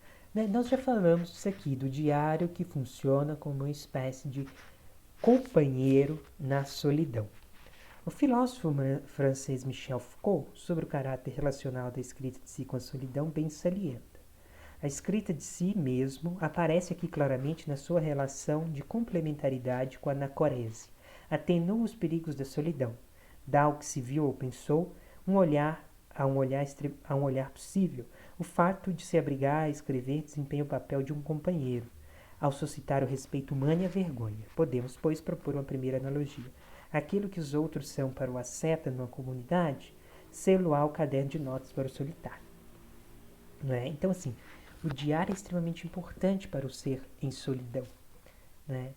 Nós já falamos isso aqui, do diário que funciona como uma espécie de companheiro na solidão. O filósofo francês Michel Foucault, sobre o caráter relacional da escrita de si com a solidão, bem salienta. A escrita de si mesmo aparece aqui claramente na sua relação de complementaridade com a anacorese. Atenua os perigos da solidão. Dá ao que se viu ou pensou a um olhar possível. O fato de se abrigar a escrever desempenha o papel de um companheiro. Ao suscitar o respeito humano e a vergonha. Podemos, pois, propor uma primeira analogia. Aquilo que os outros são para o asceta numa comunidade, sê-lo-á o caderno de notas para o solitário. não é? Então, assim, o diário é extremamente importante para o ser em solidão, né?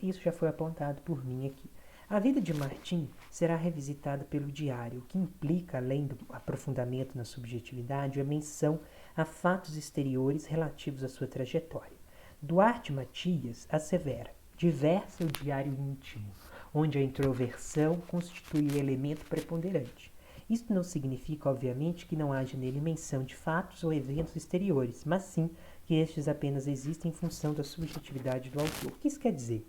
Isso já foi apontado por mim aqui. A vida de Martim será revisitada pelo diário, o que implica, além do aprofundamento na subjetividade, a menção a fatos exteriores relativos à sua trajetória. Duarte Matias assevera: diversa o diário íntimo, onde a introversão constitui o elemento preponderante. Isto não significa, obviamente, que não haja nele menção de fatos ou eventos exteriores, mas sim que estes apenas existem em função da subjetividade do autor. O que isso quer dizer?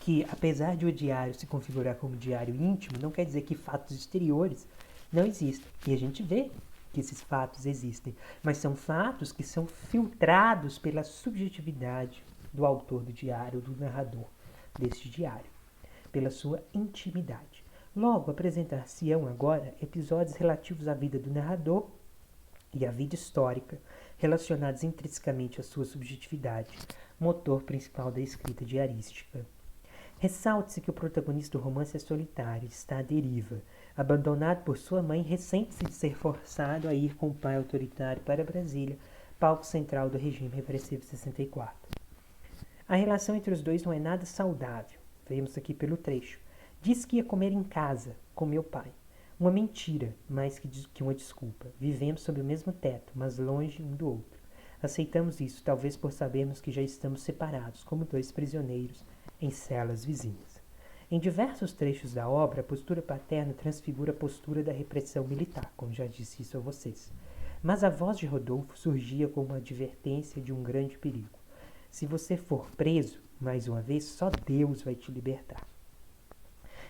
Que, apesar de o diário se configurar como diário íntimo, não quer dizer que fatos exteriores não existem. E a gente vê que esses fatos existem, mas são fatos que são filtrados pela subjetividade do autor do diário, do narrador deste diário, pela sua intimidade. Logo, apresentar-se-ão agora episódios relativos à vida do narrador e à vida histórica, relacionados intrinsecamente à sua subjetividade, motor principal da escrita diarística. Ressalte-se que o protagonista do romance é solitário, está à deriva. Abandonado por sua mãe, ressente-se de ser forçado a ir com o pai autoritário para Brasília, palco central do regime repressivo 64. A relação entre os dois não é nada saudável. Vemos aqui pelo trecho. Diz que ia comer em casa, com meu pai. Uma mentira, mais que uma desculpa. Vivemos sob o mesmo teto, mas longe um do outro. Aceitamos isso, talvez por sabermos que já estamos separados, como dois prisioneiros em celas vizinhas. Em diversos trechos da obra, a postura paterna transfigura a postura da repressão militar, como já disse isso a vocês. Mas a voz de Rodolfo surgia como uma advertência de um grande perigo. Se você for preso, mais uma vez, só Deus vai te libertar.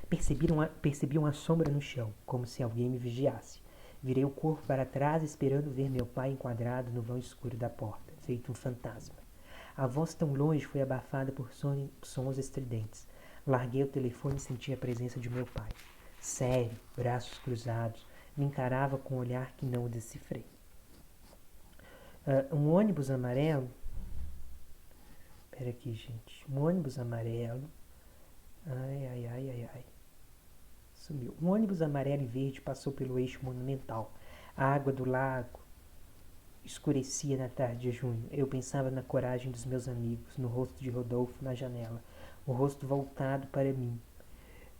Percebi uma sombra no chão, como se alguém me vigiasse. Virei o corpo para trás, esperando ver meu pai enquadrado no vão escuro da porta, feito um fantasma. A voz tão longe foi abafada por sons estridentes. Larguei o telefone e senti a presença de meu pai. Sério, braços cruzados, me encarava com um olhar que não o decifrei. Um ônibus amarelo... Pera aqui, gente. Um ônibus amarelo... Ai. Sumiu. Um ônibus amarelo e verde passou pelo eixo monumental. A água do lago escurecia na tarde de junho. Eu pensava na coragem dos meus amigos, no rosto de Rodolfo na janela, o rosto voltado para mim,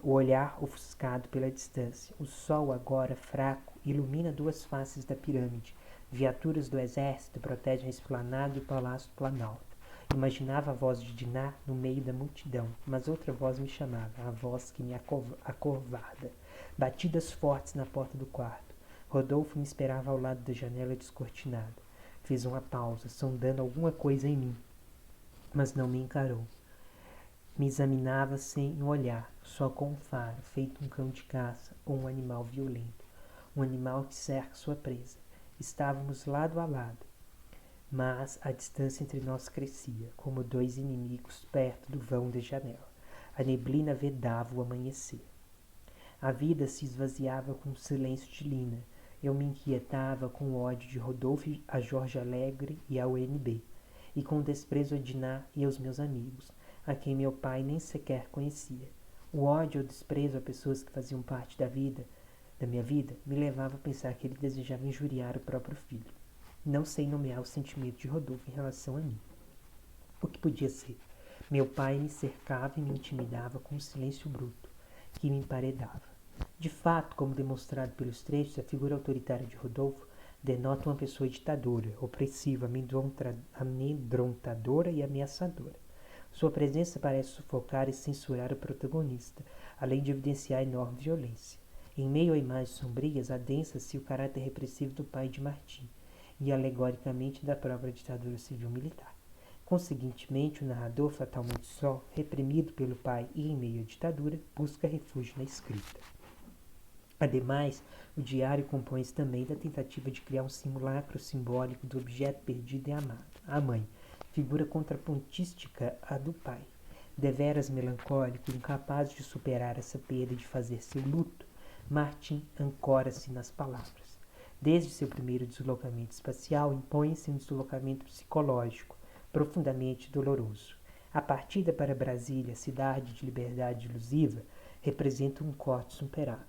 o olhar ofuscado pela distância. O sol, agora fraco, ilumina duas faces da pirâmide. Viaturas do exército protegem a esplanada e o palácio do Planalto. Imaginava a voz de Diná no meio da multidão, mas outra voz me chamava, a voz que me acovarda. Batidas fortes na porta do quarto. Rodolfo me esperava ao lado da janela descortinada. Fiz uma pausa, sondando alguma coisa em mim, mas não me encarou. Me examinava sem um olhar, só com um faro, feito um cão de caça ou um animal violento. Um animal que cerca sua presa. Estávamos lado a lado, mas a distância entre nós crescia, como dois inimigos perto do vão da janela. A neblina vedava o amanhecer. A vida se esvaziava com o silêncio de Lina. Eu me inquietava com o ódio de Rodolfo a Jorge Alegre e ao UNB, e com o desprezo a Diná e aos meus amigos, a quem meu pai nem sequer conhecia. O ódio ou desprezo a pessoas que faziam parte da minha vida, me levava a pensar que ele desejava injuriar o próprio filho. Não sei nomear o sentimento de Rodolfo em relação a mim. O que podia ser? Meu pai me cercava e me intimidava com um silêncio bruto, que me emparedava. De fato, como demonstrado pelos trechos, a figura autoritária de Rodolfo denota uma pessoa ditadora, opressiva, amedrontadora e ameaçadora. Sua presença parece sufocar e censurar o protagonista, além de evidenciar enorme violência. Em meio a imagens sombrias, adensa-se o caráter repressivo do pai de Martim e, alegoricamente, da própria ditadura civil-militar. Conseguintemente, o narrador, fatalmente só, reprimido pelo pai e em meio à ditadura, busca refúgio na escrita. Ademais, o diário compõe-se também da tentativa de criar um simulacro simbólico do objeto perdido e amado, a mãe, figura contrapontística à do pai. Deveras melancólico, incapaz de superar essa perda e de fazer seu luto, Martim ancora-se nas palavras. Desde seu primeiro deslocamento espacial, impõe-se um deslocamento psicológico, profundamente doloroso. A partida para Brasília, cidade de liberdade ilusiva, representa um corte superável.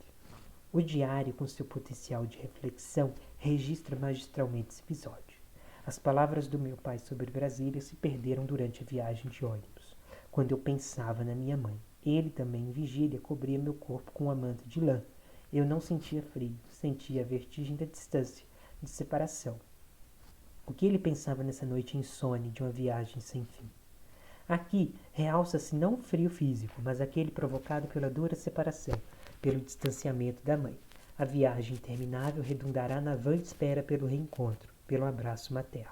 O diário, com seu potencial de reflexão, registra magistralmente esse episódio. As palavras do meu pai sobre Brasília se perderam durante a viagem de ônibus, quando eu pensava na minha mãe. Ele também, em vigília, cobria meu corpo com uma manta de lã. Eu não sentia frio, sentia a vertigem da distância, de separação. O que ele pensava nessa noite insone de uma viagem sem fim? Aqui realça-se não o frio físico, mas aquele provocado pela dura separação, pelo distanciamento da mãe. A viagem interminável redundará na vã espera pelo reencontro, pelo abraço materno.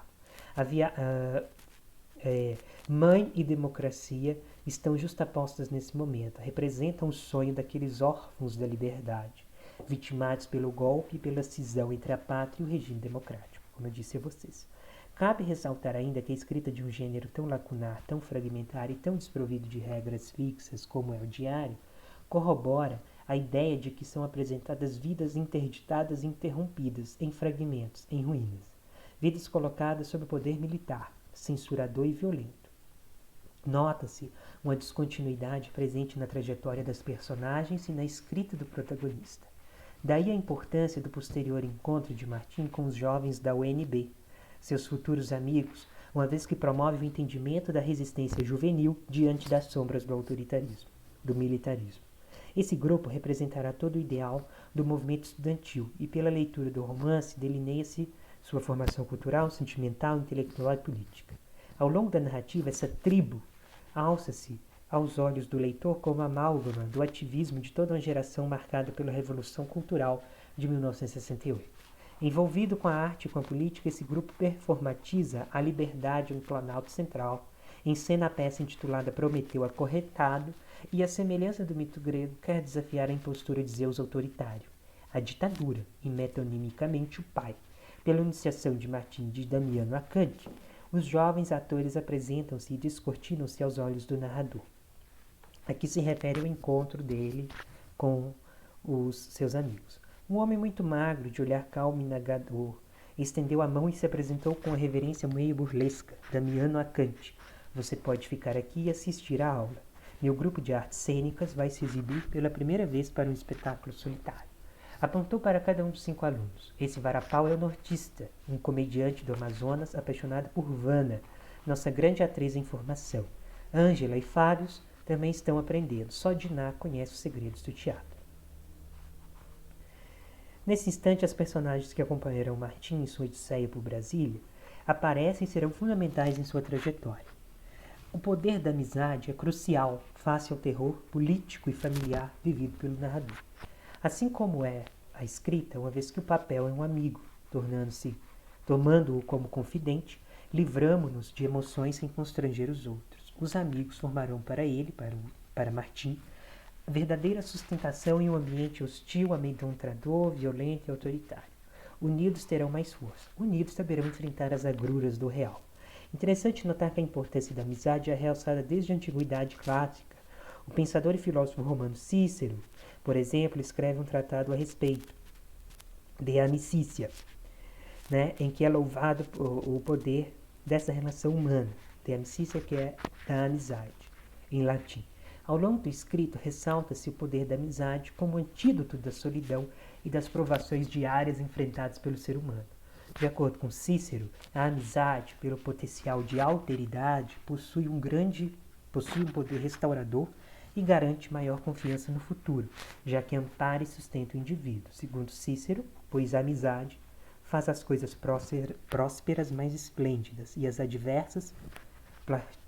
Mãe e democracia estão justapostas nesse momento, representam o sonho daqueles órfãos da liberdade, vitimados pelo golpe e pela cisão entre a pátria e o regime democrático, como eu disse a vocês. Cabe ressaltar ainda que a escrita de um gênero tão lacunar, tão fragmentário e tão desprovido de regras fixas como é o diário, corrobora a ideia de que são apresentadas vidas interditadas e interrompidas, em fragmentos, em ruínas. Vidas colocadas sob o poder militar, censurador e violento. Nota-se uma descontinuidade presente na trajetória das personagens e na escrita do protagonista. Daí a importância do posterior encontro de Martim com os jovens da UNB, seus futuros amigos, uma vez que promove o entendimento da resistência juvenil diante das sombras do autoritarismo, do militarismo. Esse grupo representará todo o ideal do movimento estudantil e, pela leitura do romance, delineia-se sua formação cultural, sentimental, intelectual e política. Ao longo da narrativa, essa tribo alça-se aos olhos do leitor como a amálgama do ativismo de toda uma geração marcada pela Revolução Cultural de 1968. Envolvido com a arte e com a política, esse grupo performatiza a liberdade no Planalto Central, encena a peça intitulada Prometeu Acorrentado e, à semelhança do mito grego, quer desafiar a impostura de Zeus autoritário, a ditadura e, metonimicamente, o pai. Pela iniciação de Martim de Damiano Acante, os jovens atores apresentam-se e descortinam-se aos olhos do narrador. Aqui se refere ao encontro dele com os seus amigos. Um homem muito magro, de olhar calmo e indagador, estendeu a mão e se apresentou com a reverência meio burlesca. Damiano Acante, você pode ficar aqui e assistir à aula. Meu grupo de artes cênicas vai se exibir pela primeira vez para um espetáculo solitário. Apontou para cada um dos 5 alunos. Esse varapau é o nortista, um comediante do Amazonas apaixonado por Vana, nossa grande atriz em formação. Ângela e Fábios também estão aprendendo. Só Diná conhece os segredos do teatro. Nesse instante, as personagens que acompanharão Martim em sua odisseia por Brasília aparecem e serão fundamentais em sua trajetória. O poder da amizade é crucial face ao terror político e familiar vivido pelo narrador. Assim como é a escrita, uma vez que o papel é um amigo, tomando-o como confidente, livramo-nos de emoções sem constranger os outros. Os amigos formarão para ele, para Martim, a verdadeira sustentação em um ambiente hostil, amedrontador, violento e autoritário. Unidos terão mais força. Unidos saberão enfrentar as agruras do real. Interessante notar que a importância da amizade é realçada desde a antiguidade clássica. O pensador e filósofo romano Cícero, por exemplo, escreve um tratado a respeito de amicícia, em que é louvado o poder dessa relação humana, de amicícia, que é da amizade, em latim. Ao longo do escrito, ressalta-se o poder da amizade como antídoto da solidão e das provações diárias enfrentadas pelo ser humano. De acordo com Cícero, a amizade, pelo potencial de alteridade, possui um poder restaurador e garante maior confiança no futuro, já que ampara e sustenta o indivíduo. Segundo Cícero, pois a amizade faz as coisas prósperas mais esplêndidas e as adversas,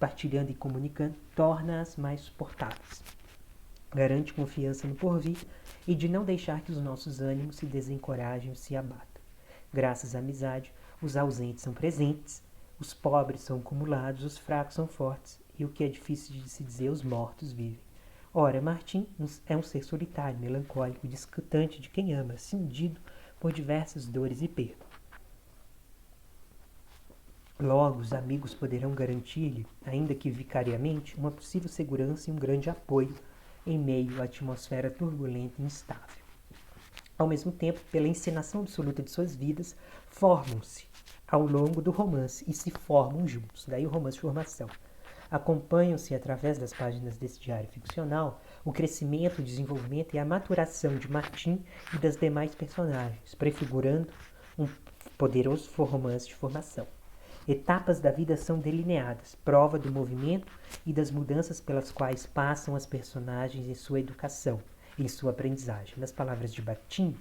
partilhando e comunicando, torna-as mais suportáveis. Garante confiança no porvir e de não deixar que os nossos ânimos se desencorajem ou se abatam. Graças à amizade, os ausentes são presentes, os pobres são acumulados, os fracos são fortes e o que é difícil de se dizer, os mortos vivem. Ora, Martim é um ser solitário, melancólico, discutante de quem ama, cindido por diversas dores e perdas. Logo, os amigos poderão garantir-lhe, ainda que vicariamente, uma possível segurança e um grande apoio em meio à atmosfera turbulenta e instável. Ao mesmo tempo, pela encenação absoluta de suas vidas, formam-se ao longo do romance e se formam juntos, daí o romance de formação. Acompanham-se através das páginas desse diário ficcional o crescimento, o desenvolvimento e a maturação de Martim e das demais personagens, prefigurando um poderoso romance de formação. Etapas da vida são delineadas, prova do movimento e das mudanças pelas quais passam as personagens em sua educação, em sua aprendizagem. Nas palavras de Bakhtin,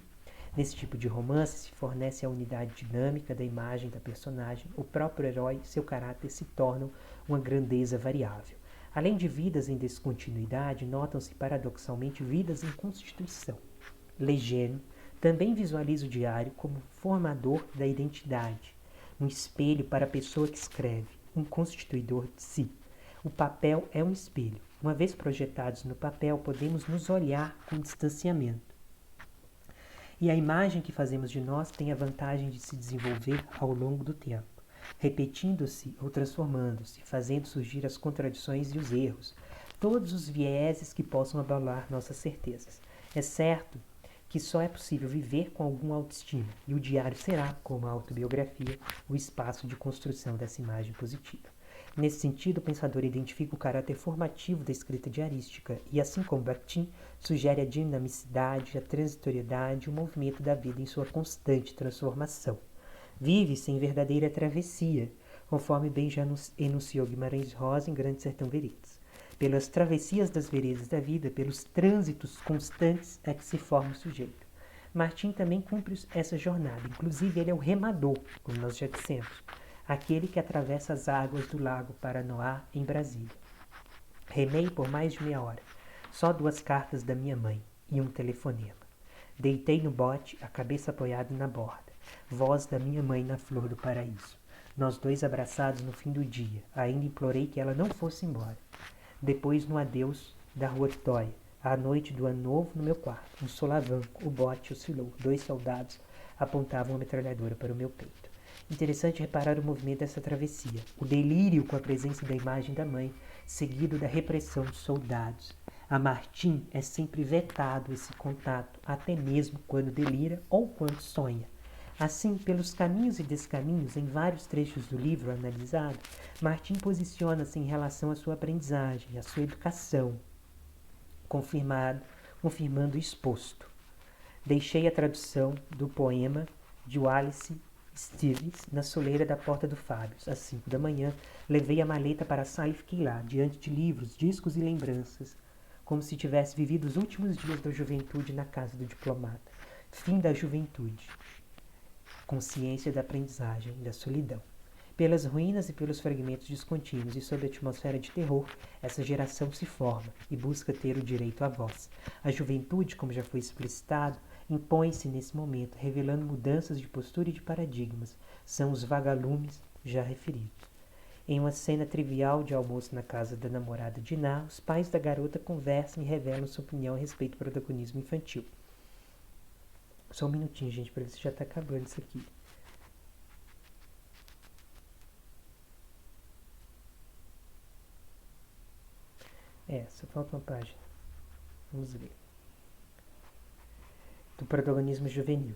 nesse tipo de romance se fornece a unidade dinâmica da imagem da personagem, o próprio herói e seu caráter se tornam uma grandeza variável. Além de vidas em descontinuidade, notam-se paradoxalmente vidas em constituição. Lejeune também visualiza o diário como formador da identidade, um espelho para a pessoa que escreve, um constituidor de si. O papel é um espelho. Uma vez projetados no papel, podemos nos olhar com distanciamento. E a imagem que fazemos de nós tem a vantagem de se desenvolver ao longo do tempo, repetindo-se ou transformando-se, fazendo surgir as contradições e os erros, todos os vieses que possam abalar nossas certezas. É certo que só é possível viver com alguma autoestima, e o diário será, como a autobiografia, o espaço de construção dessa imagem positiva. Nesse sentido, o pensador identifica o caráter formativo da escrita diarística e, assim como Bakhtin, sugere a dinamicidade, a transitoriedade e o movimento da vida em sua constante transformação. Vive-se em verdadeira travessia, conforme bem já enunciou Guimarães Rosa em Grande Sertão Veredas. Pelas travessias das veredas da vida, pelos trânsitos constantes é que se forma o sujeito. Martim também cumpre essa jornada, inclusive ele é o remador, como nós já dissemos, aquele que atravessa as águas do lago Paranoá em Brasília. Remei por mais de meia hora, só 2 cartas da minha mãe e um telefonema. Deitei no bote, a cabeça apoiada na borda, voz da minha mãe na flor do paraíso. Nós 2 abraçados no fim do dia, ainda implorei que ela não fosse embora. Depois no adeus da rua Vitória, à noite do ano novo no meu quarto, um solavanco, o bote oscilou, 2 soldados apontavam uma metralhadora para o meu peito. Interessante reparar o movimento dessa travessia, o delírio com a presença da imagem da mãe, seguido da repressão dos soldados. A Martim é sempre vetado esse contato, até mesmo quando delira ou quando sonha. Assim, pelos caminhos e descaminhos, em vários trechos do livro analisado, Martim posiciona-se em relação à sua aprendizagem, à sua educação, confirmando o exposto. Deixei a tradução do poema de Wallace Stevens na soleira da porta do Fábios. Às 5 da manhã, levei a maleta para a sala e fiquei lá, diante de livros, discos e lembranças, como se tivesse vivido os últimos dias da juventude na casa do diplomata. Fim da juventude. Consciência da aprendizagem, da solidão. Pelas ruínas e pelos fragmentos descontínuos e sob a atmosfera de terror, essa geração se forma e busca ter o direito à voz. A juventude, como já foi explicitado, impõe-se nesse momento, revelando mudanças de postura e de paradigmas. São os vagalumes já referidos. Em uma cena trivial de almoço na casa da namorada de Ná, os pais da garota conversam e revelam sua opinião a respeito do protagonismo infantil. Só um minutinho, gente, para ver se já está acabando isso aqui. Só falta uma página. Vamos ver. Do protagonismo juvenil.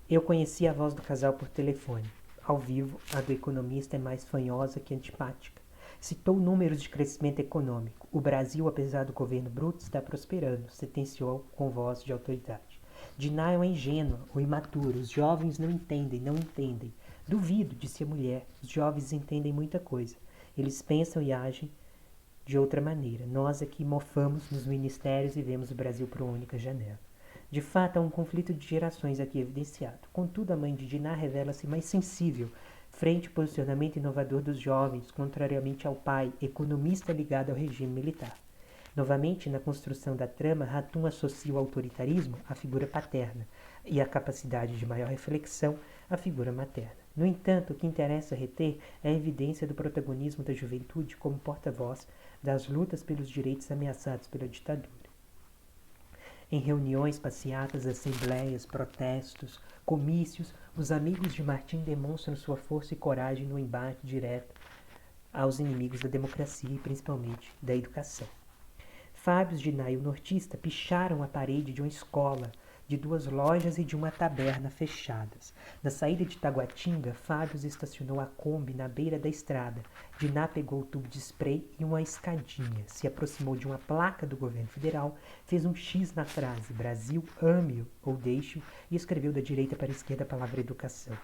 Eu conheci a voz do casal por telefone. Ao vivo, a do economista é mais fanhosa que antipática. Citou números de crescimento econômico. O Brasil, apesar do governo bruto, está prosperando, sentenciou com voz de autoridade. Diná é uma ingênua ou imatura. Os jovens não entendem. Duvido, disse a mulher. Os jovens entendem muita coisa. Eles pensam e agem de outra maneira. Nós aqui mofamos nos ministérios e vemos o Brasil por uma única janela. De fato, há um conflito de gerações aqui evidenciado. Contudo, a mãe de Diná revela-se mais sensível frente ao posicionamento inovador dos jovens, contrariamente ao pai, economista ligado ao regime militar. Novamente, na construção da trama, Ratum associa o autoritarismo à figura paterna e a capacidade de maior reflexão à figura materna. No entanto, o que interessa reter é a evidência do protagonismo da juventude como porta-voz das lutas pelos direitos ameaçados pela ditadura. Em reuniões, passeatas, assembleias, protestos, comícios, os amigos de Martim demonstram sua força e coragem no embate direto aos inimigos da democracia e principalmente da educação. Fábios de Naio Nortista picharam a parede de uma escola de 2 lojas e de uma taberna fechadas. Na saída de Taguatinga, Fábio estacionou a Kombi na beira da estrada. Diná pegou o tubo de spray e uma escadinha. Se aproximou de uma placa do governo federal, fez um X na frase Brasil, ame-o ou deixe-o e escreveu da direita para a esquerda a palavra educação.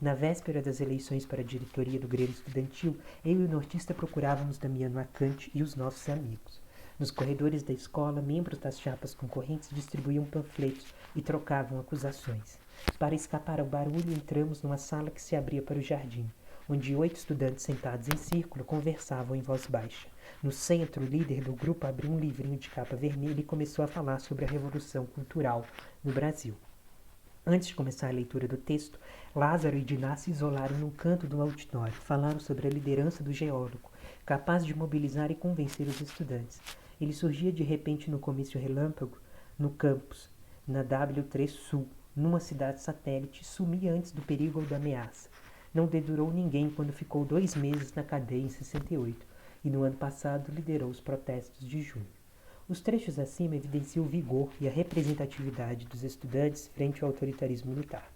Na véspera das eleições para a diretoria do Grêmio Estudantil, eu e o nortista procurávamos Damiano Acante e os nossos amigos. Nos corredores da escola, membros das chapas concorrentes distribuíam panfletos e trocavam acusações. Para escapar ao barulho, entramos numa sala que se abria para o jardim, onde 8 estudantes sentados em círculo conversavam em voz baixa. No centro, o líder do grupo abriu um livrinho de capa vermelha e começou a falar sobre a Revolução Cultural no Brasil. Antes de começar a leitura do texto, Lázaro e Diná se isolaram num canto do auditório. Falaram sobre a liderança do geólogo, capaz de mobilizar e convencer os estudantes. Ele surgia de repente no comício relâmpago, no campus, na W3 Sul, numa cidade satélite, e sumia antes do perigo ou da ameaça. Não dedurou ninguém quando ficou 2 meses na cadeia em 68, e no ano passado liderou os protestos de junho. Os trechos acima evidenciam o vigor e a representatividade dos estudantes frente ao autoritarismo militar.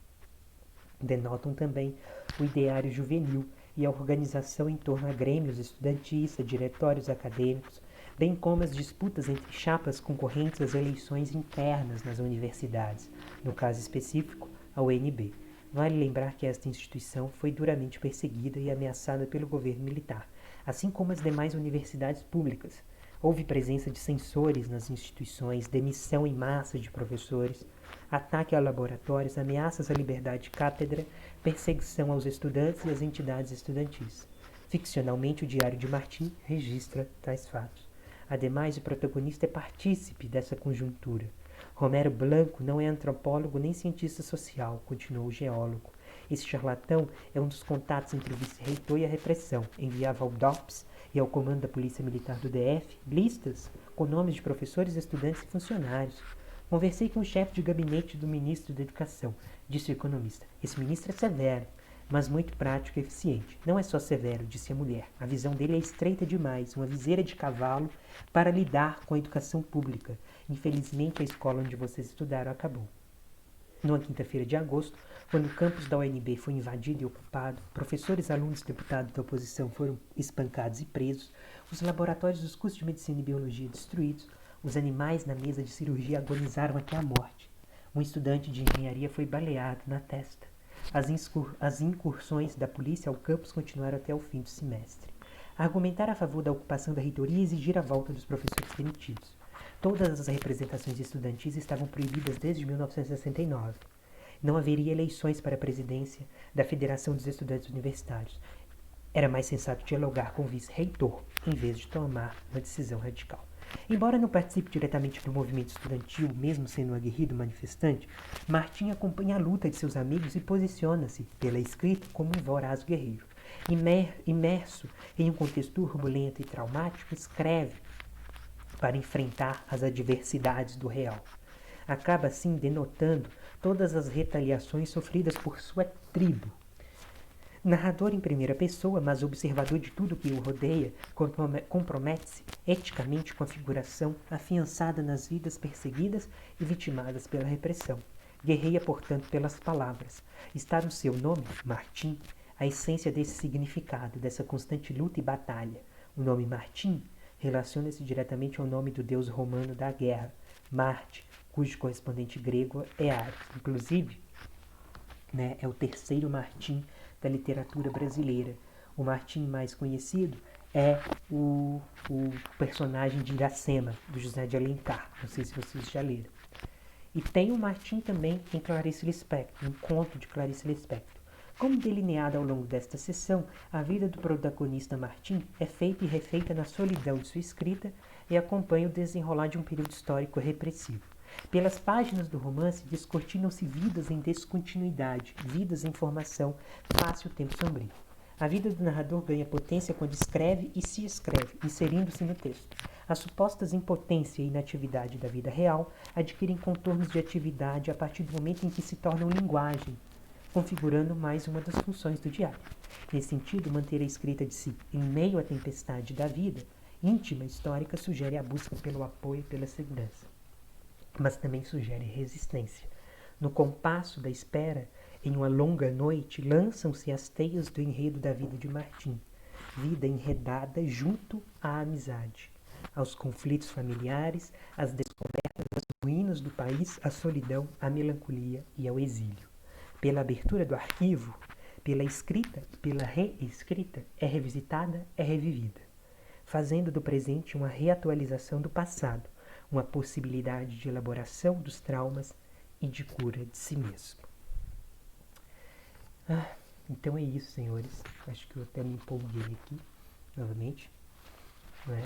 Denotam também o ideário juvenil e a organização em torno a grêmios estudantis, a diretórios acadêmicos, bem como as disputas entre chapas concorrentes às eleições internas nas universidades, no caso específico, a UNB. Vale lembrar que esta instituição foi duramente perseguida e ameaçada pelo governo militar, assim como as demais universidades públicas. Houve presença de censores nas instituições, demissão em massa de professores, ataque a laboratórios, ameaças à liberdade de cátedra, perseguição aos estudantes e às entidades estudantis. Ficcionalmente, o Diário de Martim registra tais fatos. Ademais, o protagonista é partícipe dessa conjuntura. Romero Blanco não é antropólogo nem cientista social, continuou o geólogo. Esse charlatão é um dos contatos entre o vice-reitor e a repressão. Enviava ao DOPS e ao comando da Polícia Militar do DF listas com nomes de professores, estudantes e funcionários. Conversei com o chefe de gabinete do ministro da Educação, disse o economista. Esse ministro é severo, mas muito prático e eficiente. Não é só severo, disse a mulher. A visão dele é estreita demais, uma viseira de cavalo para lidar com a educação pública. Infelizmente, a escola onde vocês estudaram acabou. Numa quinta-feira de agosto, quando o campus da UNB foi invadido e ocupado, professores, alunos e deputados da oposição foram espancados e presos, os laboratórios dos cursos de medicina e biologia destruídos, os animais na mesa de cirurgia agonizaram até a morte. Um estudante de engenharia foi baleado na testa. As incursões da polícia ao campus continuaram até o fim do semestre. Argumentar a favor da ocupação da reitoria e exigir a volta dos professores demitidos. Todas as representações estudantis estavam proibidas desde 1969. Não haveria eleições para a presidência da Federação dos Estudantes Universitários. Era mais sensato dialogar com o vice-reitor, em vez de tomar uma decisão radical. Embora não participe diretamente do movimento estudantil, mesmo sendo um aguerrido manifestante, Martim acompanha a luta de seus amigos e posiciona-se, pela escrita, como um voraz guerreiro. Imerso em um contexto turbulento e traumático, escreve para enfrentar as adversidades do real. Acaba assim denotando todas as retaliações sofridas por sua tribo. Narrador em primeira pessoa, mas observador de tudo que o rodeia, compromete-se eticamente com a figuração afiançada nas vidas perseguidas e vitimadas pela repressão. Guerreia, portanto, pelas palavras. Está no seu nome, Martim, a essência desse significado, dessa constante luta e batalha. O nome Martim relaciona-se diretamente ao nome do deus romano da guerra, Marte, cujo correspondente grego é Ares. Inclusive, é o terceiro Martim da literatura brasileira. O Martim mais conhecido é o personagem de Iracema, do José de Alencar. Não sei se vocês já leram. E tem o Martim também em Clarice Lispector, um conto de Clarice Lispector. Como delineado ao longo desta sessão, a vida do protagonista Martim é feita e refeita na solidão de sua escrita e acompanha o desenrolar de um período histórico repressivo. Pelas páginas do romance descortinam-se vidas em descontinuidade, vidas em formação, face o tempo sombrio. A vida do narrador ganha potência quando escreve e se escreve, inserindo-se no texto. As supostas impotência e inatividade da vida real adquirem contornos de atividade a partir do momento em que se tornam linguagem, configurando mais uma das funções do diário. Nesse sentido, manter a escrita de si em meio à tempestade da vida, íntima histórica, sugere a busca pelo apoio e pela segurança. mas também sugere resistência. No compasso da espera, em uma longa noite, lançam-se as teias do enredo da vida de Martim, vida enredada junto à amizade, aos conflitos familiares, às descobertas, às ruínas do país, à solidão, à melancolia e ao exílio. Pela abertura do arquivo, pela escrita e pela reescrita, é revisitada, é revivida, fazendo do presente uma reatualização do passado, uma possibilidade de elaboração dos traumas e de cura de si mesmo. Então é isso, senhores. Acho que eu até me empolguei aqui, novamente, não é?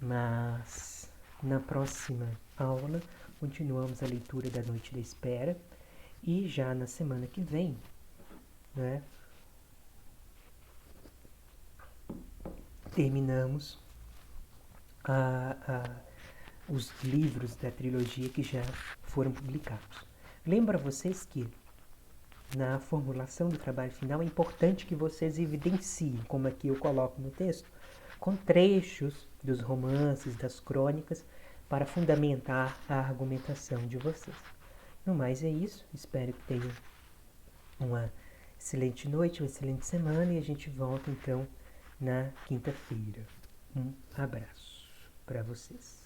Mas na próxima aula continuamos a leitura da Noite da Espera e já na semana que vem, né, terminamos os livros da trilogia que já foram publicados. Lembro a vocês que na formulação do trabalho final é importante que vocês evidenciem, como aqui eu coloco no texto, com trechos dos romances, das crônicas, para fundamentar a argumentação de vocês. No mais é isso, espero que tenham uma excelente noite, uma excelente semana e a gente volta então na quinta-feira. Um abraço para vocês.